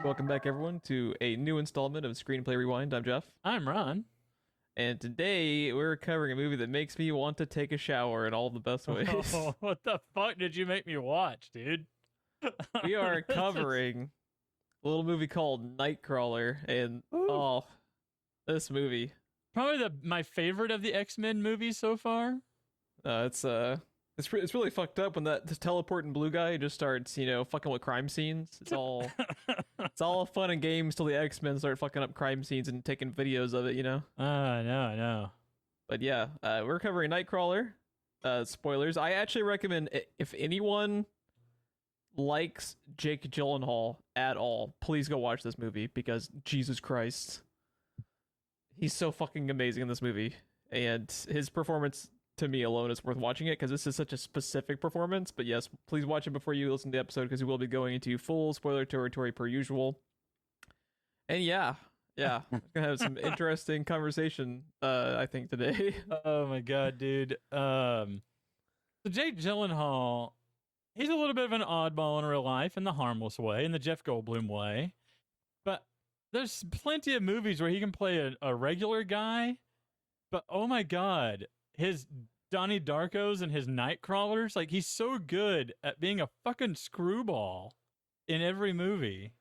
Welcome back, everyone, to a new installment of Screenplay Rewind. I'm Jeff, I'm Ron. and today we're covering a movie that makes me want to take a shower in all the best ways. Oh, what the fuck did you make me watch, dude? We are This is- covering a little movie called Nightcrawler, and this movie, Probably my favorite of the X-Men movies so far. it's really fucked up when that teleporting blue guy just starts, fucking with crime scenes. It's all fun and games till the X-Men start fucking up crime scenes and taking videos of it, I know. But yeah, we're covering Nightcrawler. Spoilers. I actually recommend if anyone likes Jake Gyllenhaal at all, please go watch this movie because Jesus Christ, he's so fucking amazing in this movie, and his performance to me alone is worth watching it because this is such a specific performance. But yes, please watch it before you listen to the episode because we will be going into full spoiler territory per usual. And yeah, we're gonna have some interesting conversation. I think today. Oh my god, dude. So Jake Gyllenhaal, he's a little bit of an oddball in real life in the harmless way, in the Jeff Goldblum way. But there's plenty of movies where he can play a regular guy. But oh my god, his Donnie Darkos and his Nightcrawlers, like he's so good at being a fucking screwball in every movie.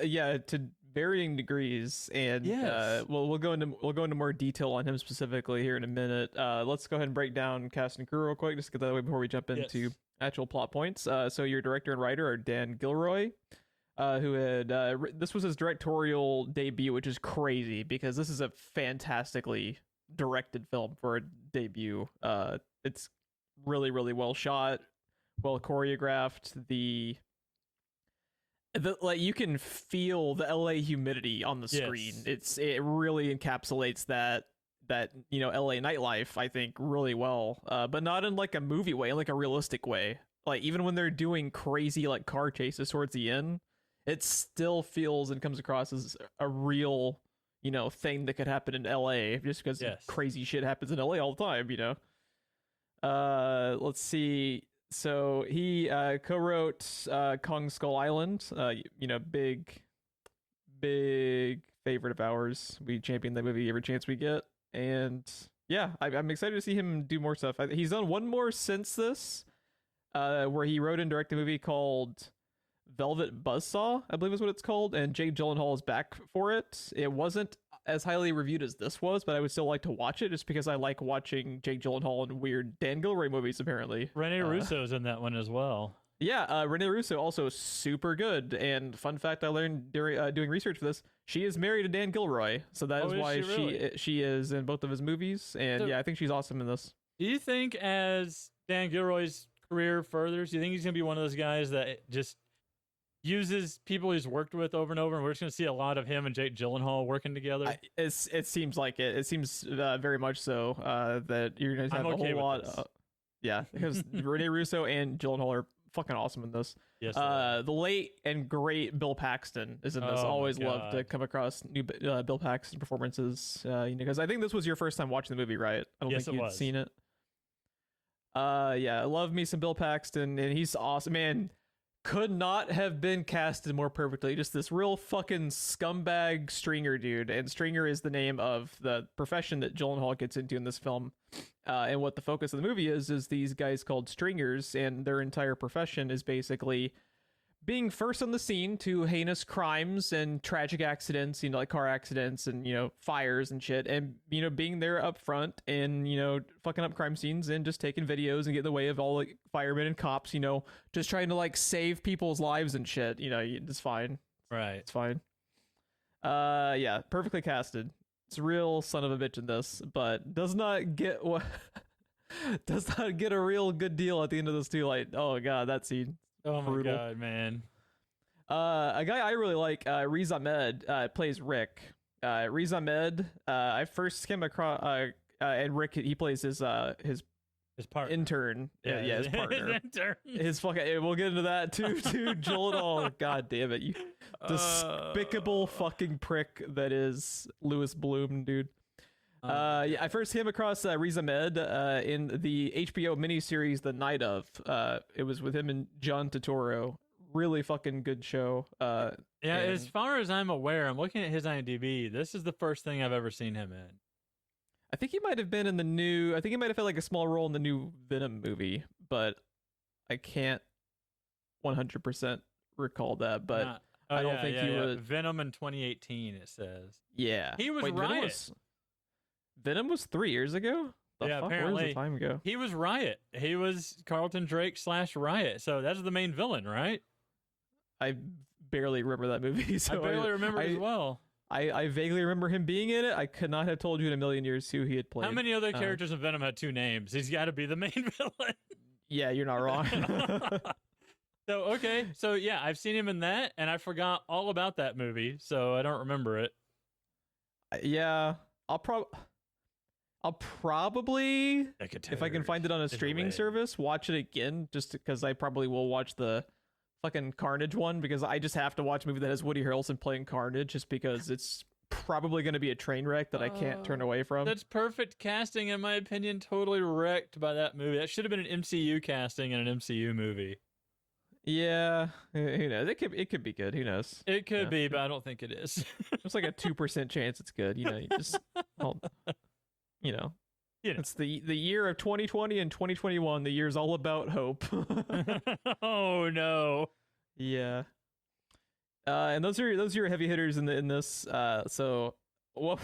Yeah, to varying degrees, and Yes. we'll go into more detail on him specifically here in a minute. Let's go ahead and break down cast and crew real quick, just to get that away before we jump into Yes. actual plot points. So your director and writer are Dan Gilroy, who had this was his directorial debut, which is crazy because this is a fantastically directed film for a debut. It's really, really well shot, well choreographed. The like you can feel the LA humidity on the screen. Yes. It really encapsulates that LA nightlife, I think, really well. But not in like a movie way, in like a realistic way. Like even when they're doing crazy like car chases towards the end, it still feels and comes across as a real thing that could happen in LA just because Yes. crazy shit happens in LA all the time. Let's see. So he co-wrote Kong Skull Island, big favorite of ours. We champion that movie every chance we get. And yeah, I'm excited to see him do more stuff. He's done one more since this, where he wrote and directed a movie called Velvet Buzzsaw, I believe is what it's called, and Jake Gyllenhaal is back for it. It wasn't as highly reviewed as this was, but I would still like to watch it just because I like watching Jake Gyllenhaal in weird Dan Gilroy movies, apparently. Rene Russo's in that one as well. Yeah, Rene Russo also super good. And fun fact I learned during doing research for this, she is married to Dan Gilroy, so that is why she really? she is in both of his movies. And So- yeah, I think she's awesome in this. Do you think as Dan Gilroy's career furthers, do you think he's going to be one of those guys that just uses people he's worked with over and over, and we're just going to see a lot of him and Jake Gyllenhaal working together? It seems like it. It seems very much so that you're going to have I'm okay a with whole this. lot. Yeah, because Rene Russo and Gyllenhaal are fucking awesome in this. Yes. The late and great Bill Paxton is in this. Oh my Always love to God. come across new Bill Paxton performances. Because I think this was your first time watching the movie, right? I don't Yes, think it you'd was. seen it. Yeah, I love me some Bill Paxton, and he's awesome. Man, could not have been casted more perfectly. Just this real fucking scumbag Stringer dude, and Stringer is the name of the profession that Gyllenhaal gets into in this film. And what the focus of the movie is these guys called Stringers, and their entire profession is basically being first on the scene to heinous crimes and tragic accidents, like car accidents and, fires and shit. And, being there up front and, fucking up crime scenes and just taking videos and get in the way of all like firemen and cops, just trying to like save people's lives and shit. It's fine. right. It's fine. Yeah, perfectly casted. It's a real son of a bitch in this, but does not get what does not get a real good deal at the end of this too. Like, oh god, that scene. Oh my brutal. God, man. A guy I really like, Riz Ahmed, plays Rick. Riz Ahmed, I first came across, and Rick, he plays his His partner. intern. Yeah, his partner. His intern. His fucking, we'll get into that too, dude. Gyllenhaal, god damn it, you despicable fucking prick that is Louis Bloom, dude. Yeah, I first came across Riz Ahmed in the HBO miniseries The Night of. It was with him and John Turturro. really fucking good show. Yeah, and as far as I'm aware, I'm looking at his IMDb. This is the first thing I've ever seen him in. I think he might have been in the new. I think he might have had like a small role in the new Venom movie, but I can't 100% recall that. But I don't think he was Venom in 2018. It says. Yeah, he was Wait, Riot. Venom was 3 years ago. The fuck? Apparently. Where's the time go? He was Riot. He was Carlton Drake / Riot. So that's the main villain, right? I barely remember that movie. So I barely remember it as well. I vaguely remember him being in it. I could not have told you in a million years who he had played. How many other characters in Venom had 2 names? He's got to be the main villain. Yeah, you're not wrong. So yeah, I've seen him in that, and I forgot all about that movie, so I don't remember it. Yeah, I'll probably, if I can find it on a streaming service, watch it again, just because I probably will watch the fucking Carnage one, because I just have to watch a movie that has Woody Harrelson playing Carnage, just because it's probably going to be a train wreck that I can't turn away from. That's perfect casting, in my opinion. Totally wrecked by that movie. That should have been an MCU casting in an MCU movie. Yeah, who knows? It could be good. Who knows? It could be, but I don't think it is. There's like a 2% chance it's good. You just, it's the year of 2020 and 2021. The year's all about hope. Oh no. Yeah. And those are your heavy hitters in this. So what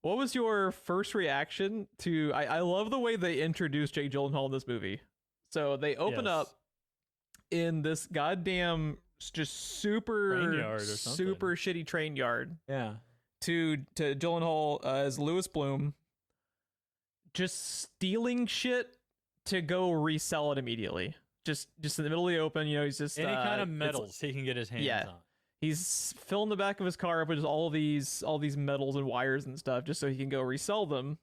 was your first reaction to? I love the way they introduced Jake Gyllenhaal in this movie. So they open up in this goddamn just super shitty train yard. Yeah. To Gyllenhaal as Louis Bloom, just stealing shit to go resell it immediately. Just in the middle of the open, he's just any kind of metals he can get his hands on. He's filling the back of his car up with just all these metals and wires and stuff, just so he can go resell them.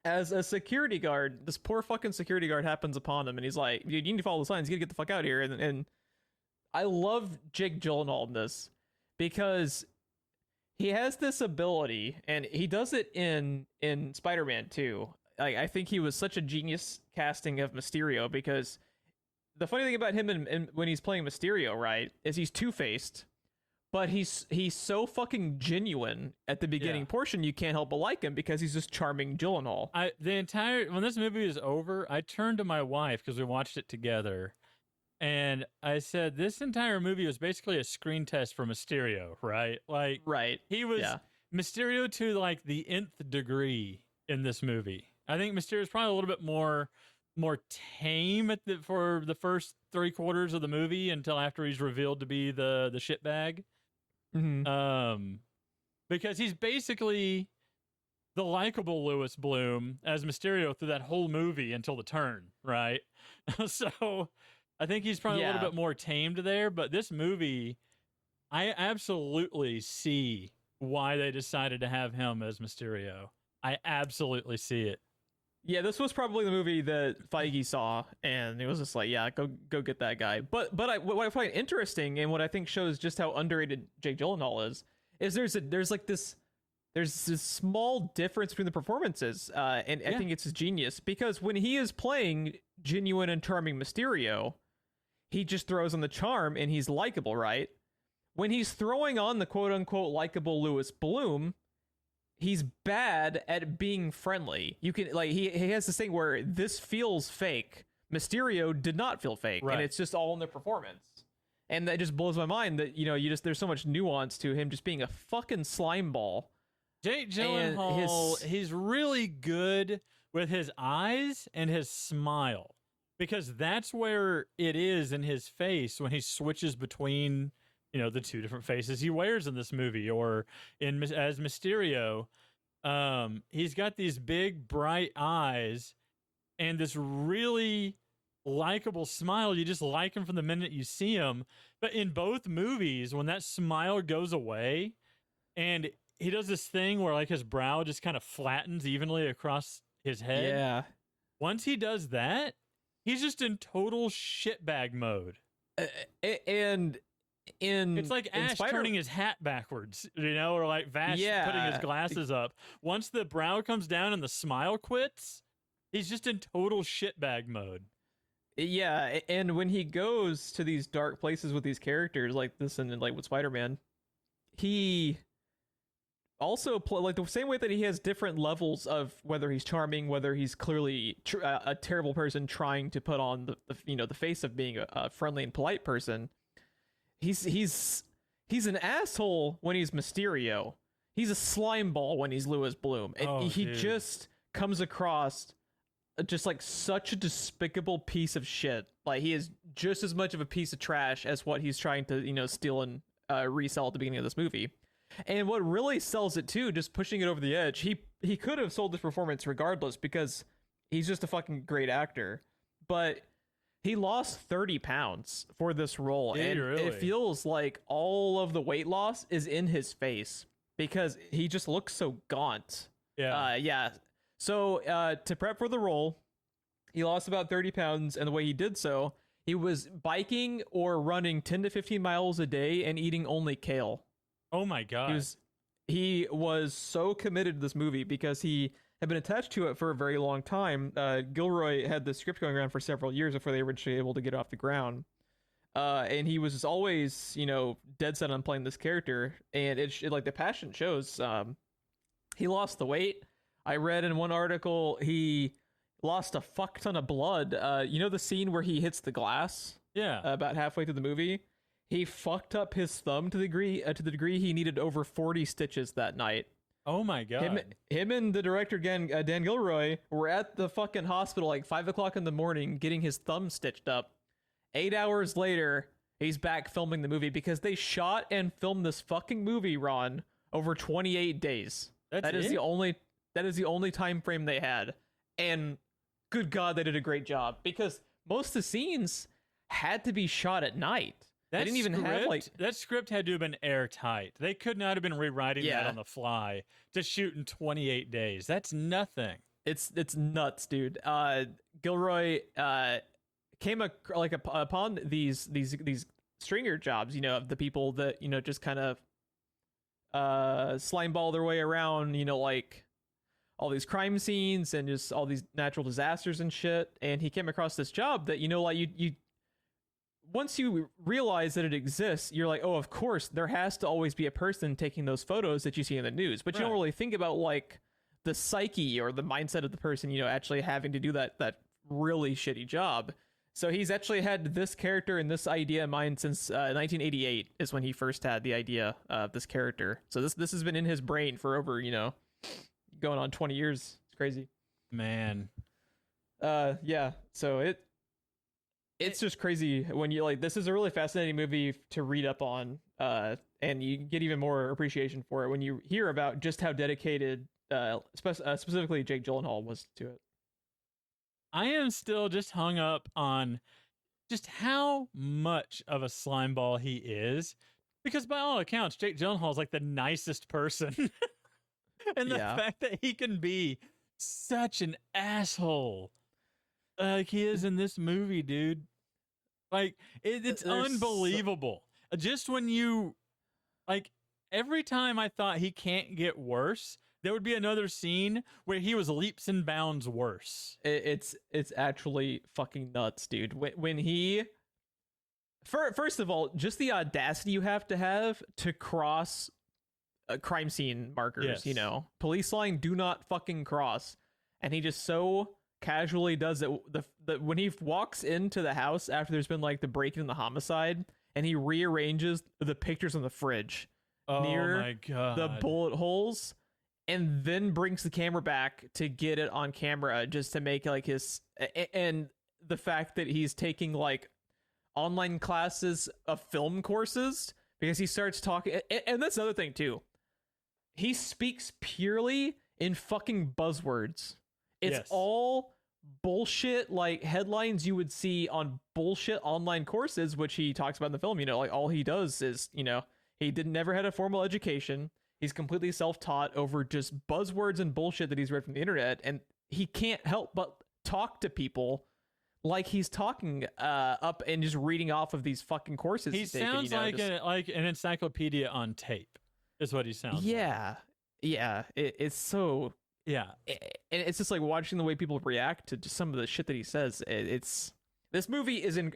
As a security guard, this poor fucking security guard happens upon him, and he's like, "Dude, you need to follow the signs. You gotta get the fuck out of here." And I love Jake Gyllenhaal in this because he has this ability, and he does it in Spider-Man too. I think he was such a genius casting of Mysterio, because the funny thing about him when he's playing Mysterio, right, is he's two-faced, but he's so fucking genuine at the beginning portion, you can't help but like him because he's just charming Gyllenhaal. When this movie was over, I turned to my wife, because we watched it together, and I said, this entire movie was basically a screen test for Mysterio, right? Like, right. He was Mysterio to like the nth degree in this movie. I think Mysterio is probably a little bit more tame for the first 3/4 of the movie, until after he's revealed to be the shitbag. Mm-hmm. Because he's basically the likable Louis Bloom as Mysterio through that whole movie until the turn, right? So I think he's probably a little bit more tamed there, but this movie, I absolutely see why they decided to have him as Mysterio. I absolutely see it. Yeah, this was probably the movie that Feige saw, and it was just like, go get that guy. But what I find interesting, and what I think shows just how underrated Jake Gyllenhaal is there's this small difference between the performances, and I think it's genius, because when he is playing genuine and charming Mysterio, he just throws on the charm and he's likable, right? When he's throwing on the quote unquote likable Louis Bloom, he's bad at being friendly. You can he has this thing where this feels fake. Mysterio did not feel fake, and it's just all in the performance. And that just blows my mind that there's so much nuance to him just being a fucking slime ball. Jake Gyllenhaal, he's really good with his eyes and his smile, because that's where it is in his face when he switches between the two different faces he wears in this movie, or as Mysterio. He's got these big bright eyes and this really likable smile. You just like him from the minute you see him. But in both movies, when that smile goes away and he does this thing where his brow just kind of flattens evenly across his head. Yeah. Once he does that, he's just in total shitbag mode. It's like Ash turning his hat backwards, or like Vash putting his glasses up. Once the brow comes down and the smile quits, he's just in total shitbag mode. Yeah, and when he goes to these dark places with these characters like this and like with Spider-Man, he also like the same way that he has different levels of whether he's charming, whether he's clearly a terrible person trying to put on the face of being a friendly and polite person. He's an asshole when he's Mysterio. He's a slime ball when he's Lewis Bloom. And he dude. just comes across just like such a despicable piece of shit. Like he is just as much of a piece of trash as what he's trying to, steal and resell at the beginning of this movie. And what really sells it too, just pushing it over the edge, he could have sold this performance regardless because he's just a fucking great actor. But he lost 30 pounds for this role. Did and really? It feels like all of the weight loss is in his face because he just looks so gaunt. Yeah. So to prep for the role, he lost about 30 pounds. And the way he did so, he was biking or running 10 to 15 miles a day and eating only kale. Oh my god. He was so committed to this movie because he had been attached to it for a very long time. Gilroy had the script going around for several years before they were actually able to get off the ground. And he was always, dead set on playing this character. And it like the passion shows. He lost the weight. I read in one article he lost a fuck ton of blood. The scene where he hits the glass? Yeah. About halfway through the movie. He fucked up his thumb to the degree he needed over 40 stitches that night. Oh my god. Him and the director again, Dan Gilroy, were at the fucking hospital like 5 o'clock in the morning getting his thumb stitched up. 8 hours later, he's back filming the movie because they shot and filmed this fucking movie, Ron, over 28 days. That is the only time frame they had. And good God, they did a great job because most of the scenes had to be shot at night. They didn't even have that script had to have been airtight. They could not have been rewriting that on the fly to shoot in 28 days. That's nothing. It's nuts, dude. Gilroy came upon these stringer jobs, of the people that just kind of slimeball their way around, like all these crime scenes and just all these natural disasters and shit. And he came across this job that like you once you realize that it exists, you're like, oh, of course, there has to always be a person taking those photos that you see in the news. But you don't really think about like the psyche or the mindset of the person, actually having to do that really shitty job. So he's actually had this character and this idea in mind since 1988 is when he first had the idea of this character. So this has been in his brain for over, going on 20 years. It's crazy. Man. Yeah. So it's just crazy when you this is a really fascinating movie to read up on, and you get even more appreciation for it when you hear about just how dedicated, specifically Jake Gyllenhaal was to it. I am still just hung up on just how much of a slimeball he is, because by all accounts, Jake Gyllenhaal is like the nicest person, and the fact that he can be such an asshole like he is in this movie, dude. Like it's unbelievable. Just when you every time I thought he can't get worse, there would be another scene where he was leaps and bounds worse. It's actually fucking nuts, dude. When he first of all, just the audacity you have to cross crime scene markers. Yes. Police line do not fucking cross, and he just so casually does it. When he walks into the house after there's been the break-in and the homicide, and he rearranges the pictures on the fridge near my God. the bullet holes, and then brings the camera back to get it on camera just to make his, and the fact that he's taking online classes of film courses because he starts talking, and that's another thing too. He speaks purely in fucking buzzwords. It's all bullshit headlines you would see on bullshit online courses, which he talks about in the film. All he does is, he never had a formal education. He's completely self-taught over just buzzwords and bullshit that he's read from the internet. And he can't help but talk to people like he's talking up and just reading off of these fucking courses. He sounds like an encyclopedia on tape is what he sounds like. Yeah. It's so... Yeah. And it's just watching the way people react to just some of the shit that he says. It's This movie is an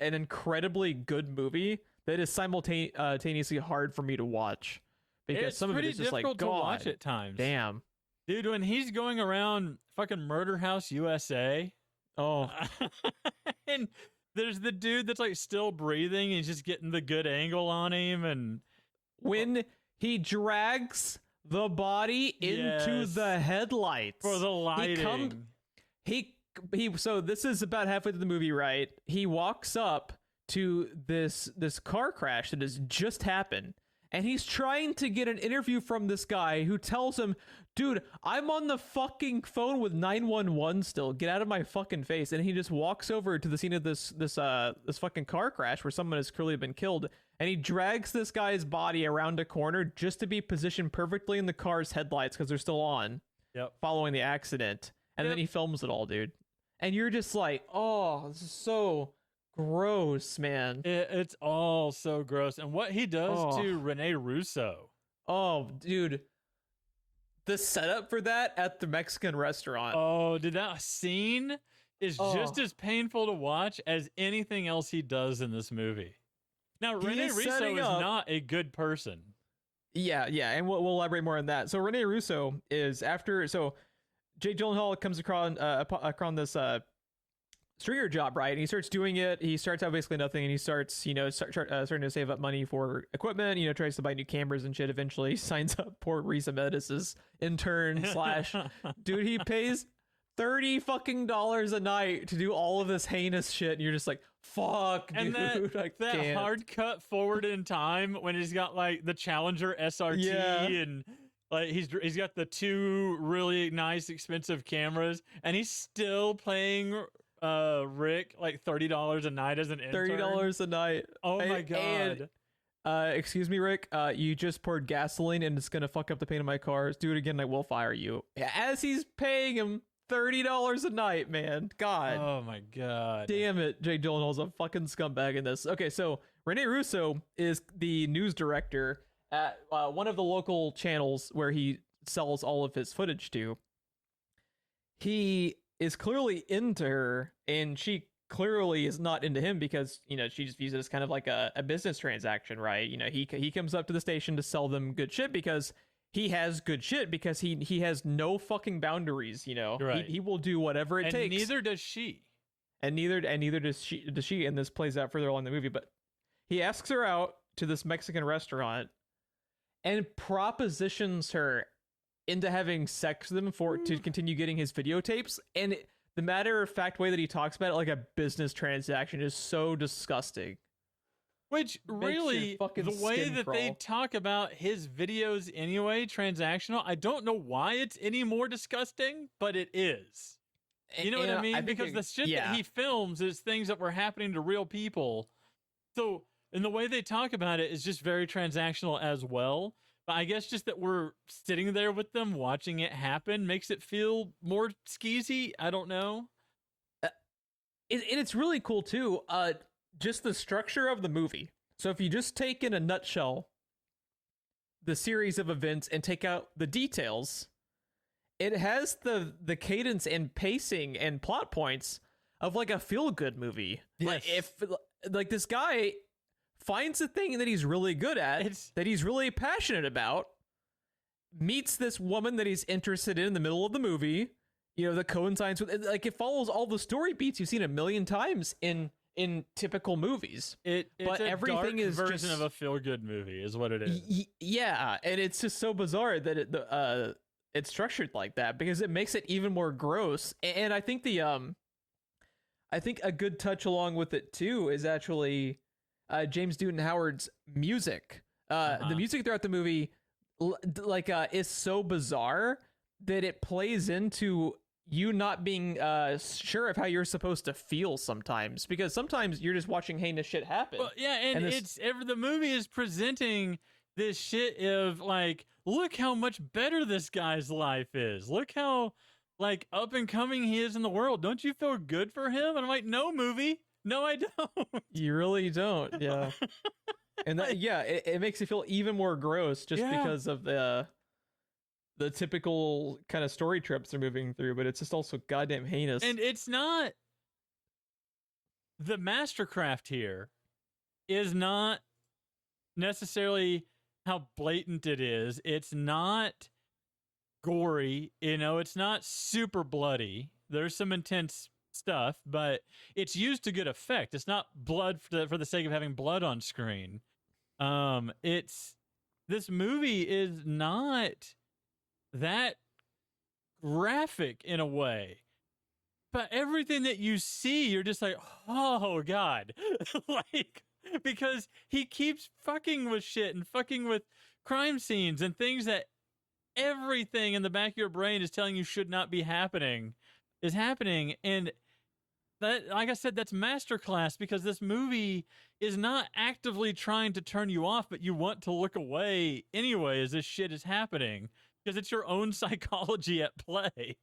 incredibly good movie that is simultaneously hard for me to watch because It's some of it pretty is just like, difficult to watch God at times. damn. Dude, when he's going around fucking Murder House USA, Oh, and there's the dude that's like still breathing and he's just getting the good angle on him, and when he drags the body into Yes. the headlights for the lighting. he so this is about halfway through the movie, right? He walks up to this car crash that has just happened, and he's trying to get an interview from this guy who tells him, dude, I'm on the fucking phone with 911 still, get out of my fucking face. And he just walks over to the scene of this fucking car crash where someone has clearly been killed, and he drags this guy's body around a corner just to be positioned perfectly in the car's headlights because they're still on. Yep. Following the accident, and then he films it all, dude. And you're just like, oh, this is so gross, man. It's all so gross. And what he does Oh. to Rene Russo. Oh, dude. The setup for that at the Mexican restaurant. Oh, dude, that scene is just as painful to watch as anything else he does in this movie. Now, Rene is Russo setting is up- not a good person. Yeah, and we'll elaborate more on that. So Rene Russo is Jake Gyllenhaal comes across this stringer job, right? And he starts doing it. He starts out basically nothing, and he starts, starting to save up money for equipment. Tries to buy new cameras and shit. Eventually, signs up poor Riz Ahmed intern / dude. He pays $30 fucking a night to do all of this heinous shit, and you're just like, fuck, And dude. I that can't. hard cut forward in time when he's got like the Challenger SRT Yeah. and like he's got the two really nice expensive cameras, and he's still paying Rick like $30 a night as an intern. $30 a night. Oh my And, god. excuse me, Rick. You just poured gasoline and it's gonna fuck up the paint of my car. Do it again, I will fire you. As he's paying him $30 a night, man. God Oh my god. damn it, Jake Gyllenhaal's a fucking scumbag in this. Okay, so Rene Russo is the news director at one of the local channels where he sells all of his footage to. He is clearly into her, and she clearly is not into him because she just views it as kind of like a business transaction, right? He comes up to the station to sell them good shit because he has good shit, because he has no fucking boundaries. Right. He will do whatever it And takes. neither does she. And neither does she, and this plays out further along the movie. But he asks her out to this Mexican restaurant and propositions her into having sex with him to continue getting his videotapes. And the matter of fact way that he talks about it like a business transaction is so disgusting. Which Makes your really, fucking the way skin that they crawl. talk about his videos anyway, transactional, I don't know why it's any more disgusting, but it is. You know what I mean? Because the shit that he films is things that were happening to real people. So, and the way they talk about it is just very transactional as well. But I guess just that we're sitting there with them watching it happen makes it feel more skeezy. I don't know. And it's really cool too. Just the structure of the movie. So if you just take in a nutshell the series of events and take out the details, it has the cadence and pacing and plot points of like a feel-good movie. Like if like this guy finds a thing that he's really good at, that he's really passionate about, meets this woman that he's interested in the middle of the movie, that coincides with, like, it follows all the story beats you've seen a million times in typical movies. It's but a everything dark is version just of a feel-good movie is what it is. yeah, and it's just so bizarre that it's structured like that because it makes it even more gross. And I think I think a good touch along with it too is actually James Newton Howard's music. The music throughout the movie is so bizarre that it plays into you not being sure of how you're supposed to feel sometimes, because sometimes you're just watching heinous shit happen. Well, yeah, and the movie is presenting this shit of like, look how much better this guy's life is. Look how like up and coming he is in the world. Don't you feel good for him? And I'm like, no, movie. No, I don't. You really don't. Yeah. And that, it makes you feel even more gross just because of the typical kind of story trips they're moving through, but it's just also goddamn heinous. And it's not the mastercraft here is not necessarily how blatant it is. It's not gory, it's not super bloody. There's some intense stuff, but it's used to good effect. It's not blood for the sake of having blood on screen. This movie is not that graphic in a way, but everything that you see, you're just like, oh god, like, because he keeps fucking with shit and fucking with crime scenes and things that everything in the back of your brain is telling you should not be happening is happening. And that, like I said, that's masterclass, because this movie is not actively trying to turn you off, but you want to look away anyway as this shit is happening, because it's your own psychology at play.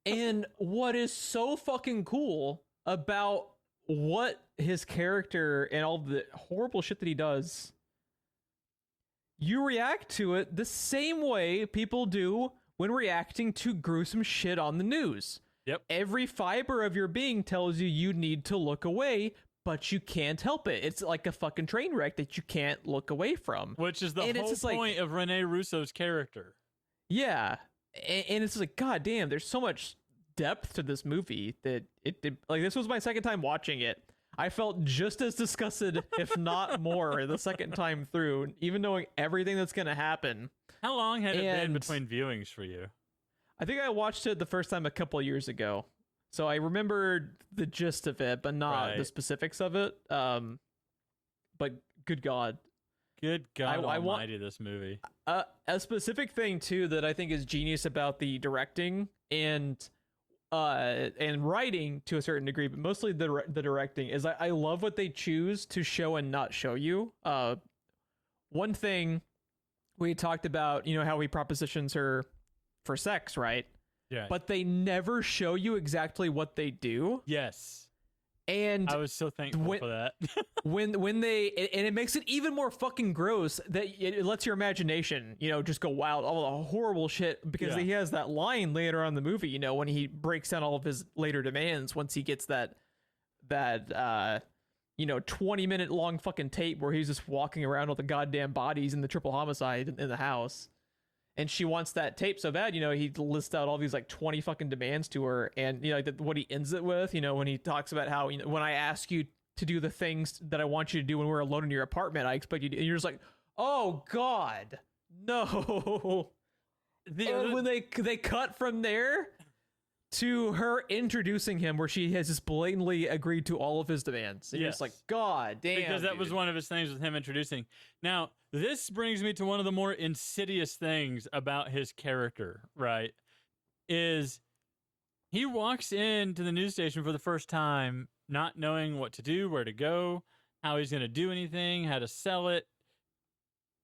And what is so fucking cool about what his character and all the horrible shit that he does, you react to it the same way people do when reacting to gruesome shit on the news. Yep. Every fiber of your being tells you need to look away, but you can't help it. It's like a fucking train wreck that you can't look away from. Which is the whole point of Rene Russo's character. Yeah. And it's like, god damn, there's so much depth to this movie that it like, this was my second time watching it. I felt just as disgusted, if not more, the second time through, even knowing everything that's going to happen. How long had it been between viewings for you? I think I watched it the first time a couple of years ago. So I remembered the gist of it, but not the specifics of it. But good God. Good God almighty, this movie. A specific thing, too, that I think is genius about the directing and writing to a certain degree, but mostly the directing, is I love what they choose to show and not show you. One thing we talked about, how he propositions her for sex, right? Yeah. But they never show you exactly what they do. Yes. And I was so thankful for that. when they, and it makes it even more fucking gross that it lets your imagination, just go wild, all the horrible shit, because he has that line later on in the movie, when he breaks down all of his later demands, once he gets that 20-minute long fucking tape where he's just walking around with the goddamn bodies in the triple homicide in the house. And she wants that tape so bad, he lists out all these like 20 fucking demands to her. And, what he ends it with, when he talks about how, when I ask you to do the things that I want you to do when we're alone in your apartment, I expect you to, and you're just like, oh God, no. And when they cut from there to her introducing him, where she has just blatantly agreed to all of his demands. And you're just like, God damn. Because that was one of his things with him introducing. Now, this brings me to one of the more insidious things about his character, right? Is he walks into the news station for the first time, not knowing what to do, where to go, how he's going to do anything, how to sell it.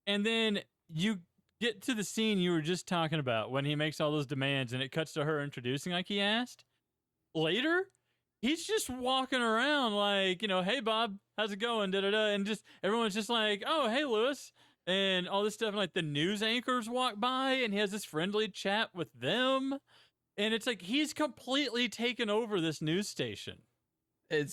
And then you get to the scene you were just talking about when he makes all those demands and it cuts to her introducing like he asked. Later, he's just walking around like, hey, Bob, how's it going? Da-da-da. And just everyone's just like, oh, hey, Lewis. And all this stuff. And like the news anchors walk by and he has this friendly chat with them. And it's like he's completely taken over this news station. He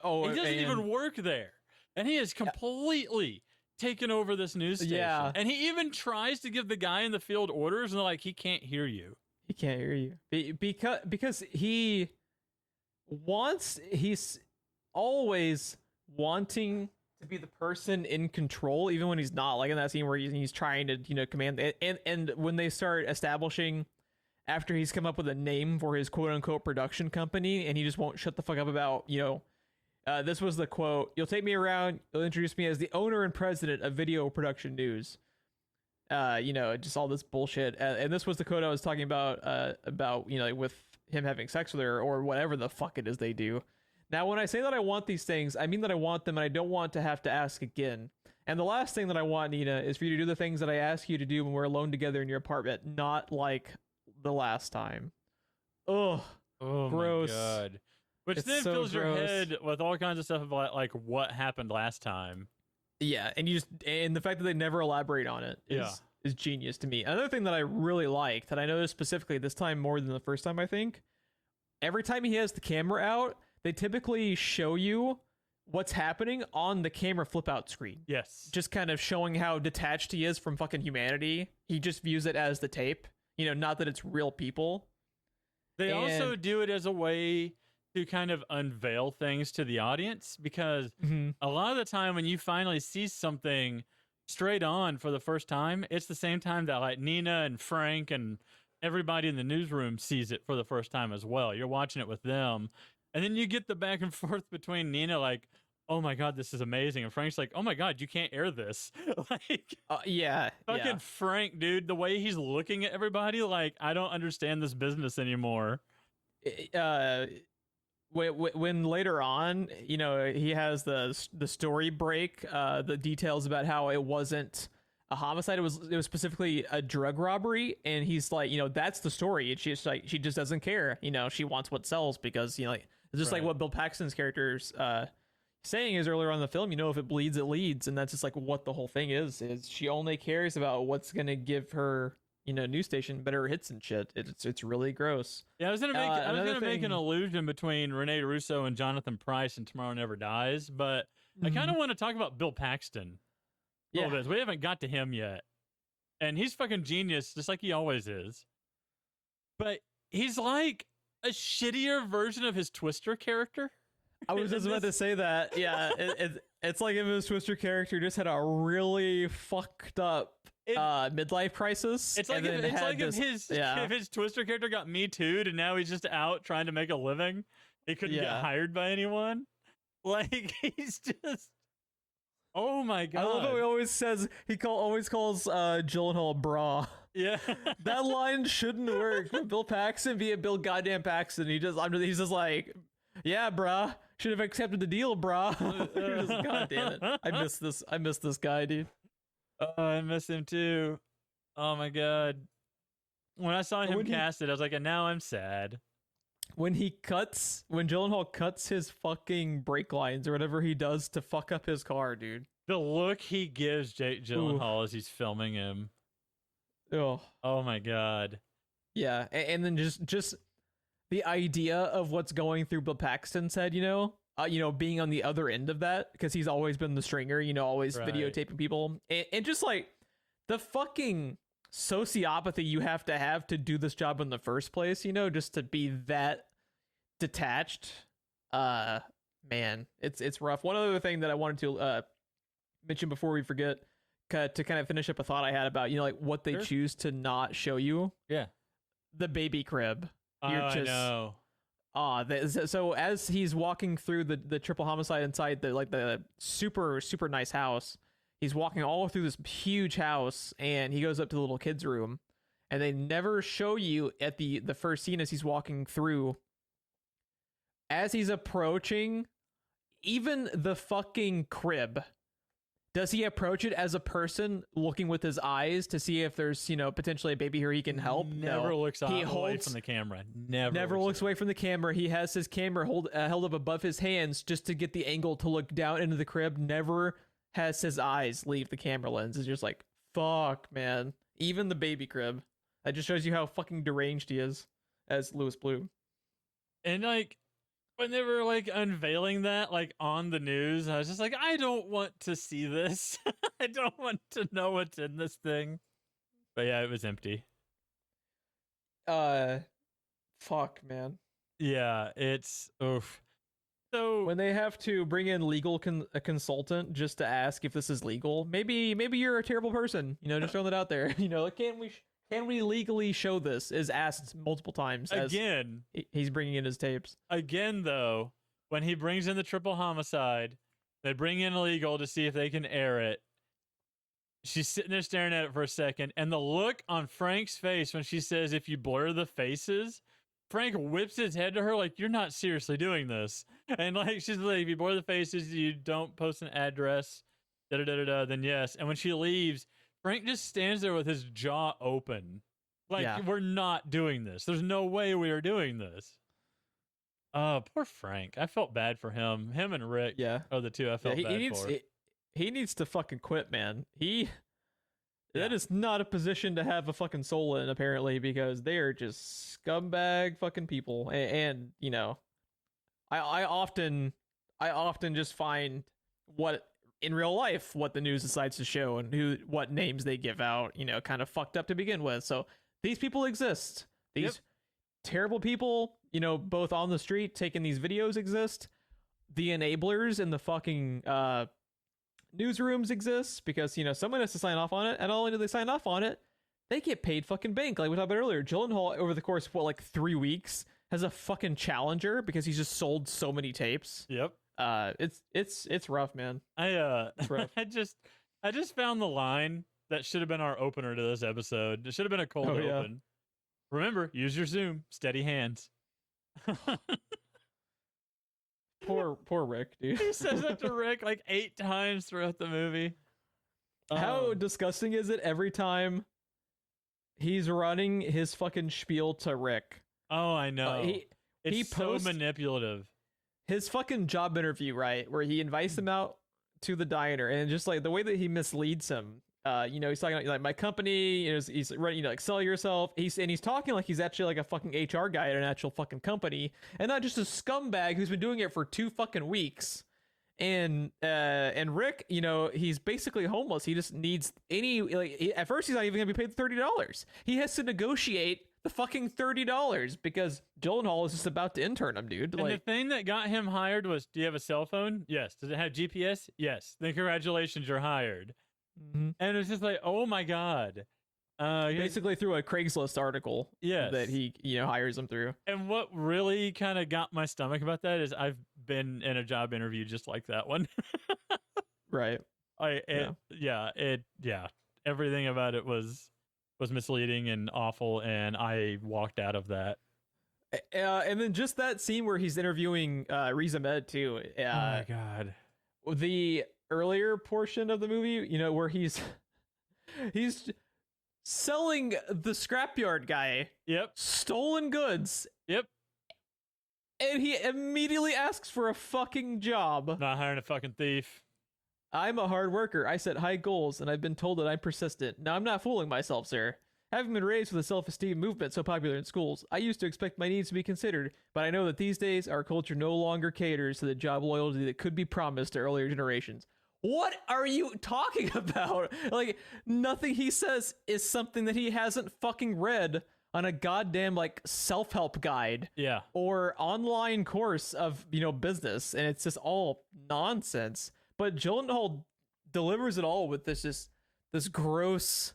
doesn't even work there. And he is completely taken over this news station. Yeah. And he even tries to give the guy in the field orders, and they're like, he can't hear you. He can't hear you. Because he's always wanting to be the person in control, even when he's not. Like in that scene where he's trying to, command. And when they start establishing, after he's come up with a name for his quote unquote production company, and he just won't shut the fuck up about, this was the quote: "You'll take me around. You'll introduce me as the owner and president of Video Production News." Just all this bullshit. And this was the quote I was talking about, with him having sex with her or whatever the fuck it is they do. Now, when I say that I want these things, I mean that I want them, and I don't want to have to ask again. And the last thing that I want, Nina, is for you to do the things that I ask you to do when we're alone together in your apartment, not like the last time. Ugh. Oh, gross. My God. Which then fills your head with all kinds of stuff about like what happened last time. Yeah, and the fact that they never elaborate on it is genius to me. Another thing that I really liked, that I noticed specifically this time more than the first time, I think, every time he has the camera out, they typically show you what's happening on the camera flip out screen. Yes. Just kind of showing how detached he is from fucking humanity. He just views it as the tape, not that it's real people. They also do it as a way to kind of unveil things to the audience, because a lot of the time when you finally see something straight on for the first time, it's the same time that like Nina and Frank and everybody in the newsroom sees it for the first time as well. You're watching it with them. And then you get the back and forth between Nina like, oh my God, this is amazing. And Frank's like, oh my God, you can't air this. Like, fucking Frank, dude, the way he's looking at everybody, like, I don't understand this business anymore. When later on, he has the story break, the details about how it wasn't a homicide, it was specifically a drug robbery, and he's like, that's the story. And she's like, she just doesn't care. She wants what sells, because it's just like what Bill Paxton's character's saying is earlier on in the film. If it bleeds, it leads, and that's just like what the whole thing is she only cares about what's gonna give her news station better hits and shit. It's really gross. Yeah, I was gonna make an allusion between Rene Russo and Jonathan Pryce in Tomorrow Never Dies, but I kind of want to talk about Bill Paxton a little bit. We haven't got to him yet, and he's fucking genius, just like he always is. But he's like a shittier version of his Twister character. I was just about to say that. Yeah, it's like if his Twister character just had a really fucked up midlife crisis. It's like if his Twister character got Me Too'd and now he's just out trying to make a living. He couldn't get hired by anyone. Like, he's just, oh my God. I love how he always calls Gyllenhaal bra. Yeah. That line shouldn't work. Bill Paxton be a Bill goddamn Paxton. He's just like, yeah, brah. Should have accepted the deal, brah. God damn it. I miss this guy, dude. Oh, I miss him too. Oh my God. When I saw him casted, I was like, and now I'm sad. When Gyllenhaal cuts his fucking brake lines or whatever he does to fuck up his car, dude. The look he gives Jake Gyllenhaal as he's filming him. Oh my God. Yeah, and then just the idea of what's going through Bill Paxton's head, being on the other end of that, because he's always been the stringer, always videotaping people, and just like the fucking sociopathy you have to do this job in the first place, just to be that detached. Man, it's rough. One other thing that I wanted to mention before we forget, to kind of finish up a thought I had about like what they choose to not show you. Yeah, the baby crib. I know. So as he's walking through the triple homicide inside the super super nice house, he's walking all through this huge house, and he goes up to the little kid's room, and they never show you at the first scene as he's walking through. As he's approaching even the fucking crib, does he approach it as a person looking with his eyes to see if there's, potentially a baby here he can help? Never looks away from the camera. Never looks away from the camera. He has his camera held up above his hands just to get the angle to look down into the crib. Never has his eyes leave the camera lens. It's just like, fuck, man. Even the baby crib. That just shows you how fucking deranged he is as Louis Bloom. And like, when they were like unveiling that like on the news, I was just like, I don't want to see this. I don't want to know what's in this thing. But yeah, it was empty. Fuck, man. Yeah, it's oof. So when they have to bring in a consultant just to ask if this is legal, maybe you're a terrible person. Just throwing that out there. Like, can we legally show this? Is asked multiple times. Again, he's bringing in his tapes. Again, though, when he brings in the triple homicide, they bring in legal to see if they can air it. She's sitting there staring at it for a second, and the look on Frank's face when she says, "If you blur the faces," Frank whips his head to her like, "You're not seriously doing this." And like, she's like, "If you blur the faces, you don't post an address, then yes." And when she leaves, Frank just stands there with his jaw open. Like, we're not doing this. There's no way we are doing this. Poor Frank. I felt bad for him. Him and Rick are the two I felt bad for. He needs to fucking quit, man. That is not a position to have a fucking soul in, apparently, because they are just scumbag fucking people. And I often just find what in real life what the news decides to show and what names they give out, kind of fucked up to begin with. So these people exist. These terrible people, both on the street taking these videos exist. The enablers in the fucking newsrooms exist because, someone has to sign off on it, and not only do they sign off on it, they get paid fucking bank. Like we talked about earlier, Gyllenhaal over the course of like 3 weeks has a fucking Challenger because he's just sold so many tapes. Yep. It's rough, man. It's rough. I just found the line that should have been our opener to this episode. It should have been a cold open. Yeah. Remember, use your Zoom, steady hands. Poor Rick, dude. He says that to Rick like 8 times throughout the movie. How disgusting is it every time he's running his fucking spiel to Rick? Oh, I know. He posts so manipulative. His fucking job interview, right, where he invites him out to the diner, and just like the way that he misleads him. He's talking like my company. He's running, like sell yourself. He's talking like he's actually like a fucking HR guy at an actual fucking company, and not just a scumbag who's been doing it for 2 fucking weeks. And Rick, he's basically homeless. He just needs at first he's not even gonna be paid $30. He has to negotiate the fucking $30 because Gyllenhaal is just about to intern him, dude. And the thing that got him hired was, do you have a cell phone? Yes. Does it have GPS? Yes. Then congratulations, you're hired. Mm-hmm. And it's just like, oh my God. Basically through a Craigslist article that he, hires him through. And what really kind of got my stomach about that is I've been in a job interview just like that one. Right. Everything about it was misleading and awful, and I walked out of that. And then just that scene where he's interviewing Riz Ahmed too. Oh my God. The earlier portion of the movie, where he's selling the scrapyard guy stolen goods. Yep. And he immediately asks for a fucking job. Not hiring a fucking thief. I'm a hard worker. I set high goals, and I've been told that I'm persistent. Now, I'm not fooling myself, sir. Having been raised with a self-esteem movement so popular in schools, I used to expect my needs to be considered, but I know that these days our culture no longer caters to the job loyalty that could be promised to earlier generations. What are you talking about? Like, nothing he says is something that he hasn't fucking read on a goddamn, like, self-help guide. Yeah. Or online course of, business, and it's just all nonsense. But Gyllenhaal delivers it all with this gross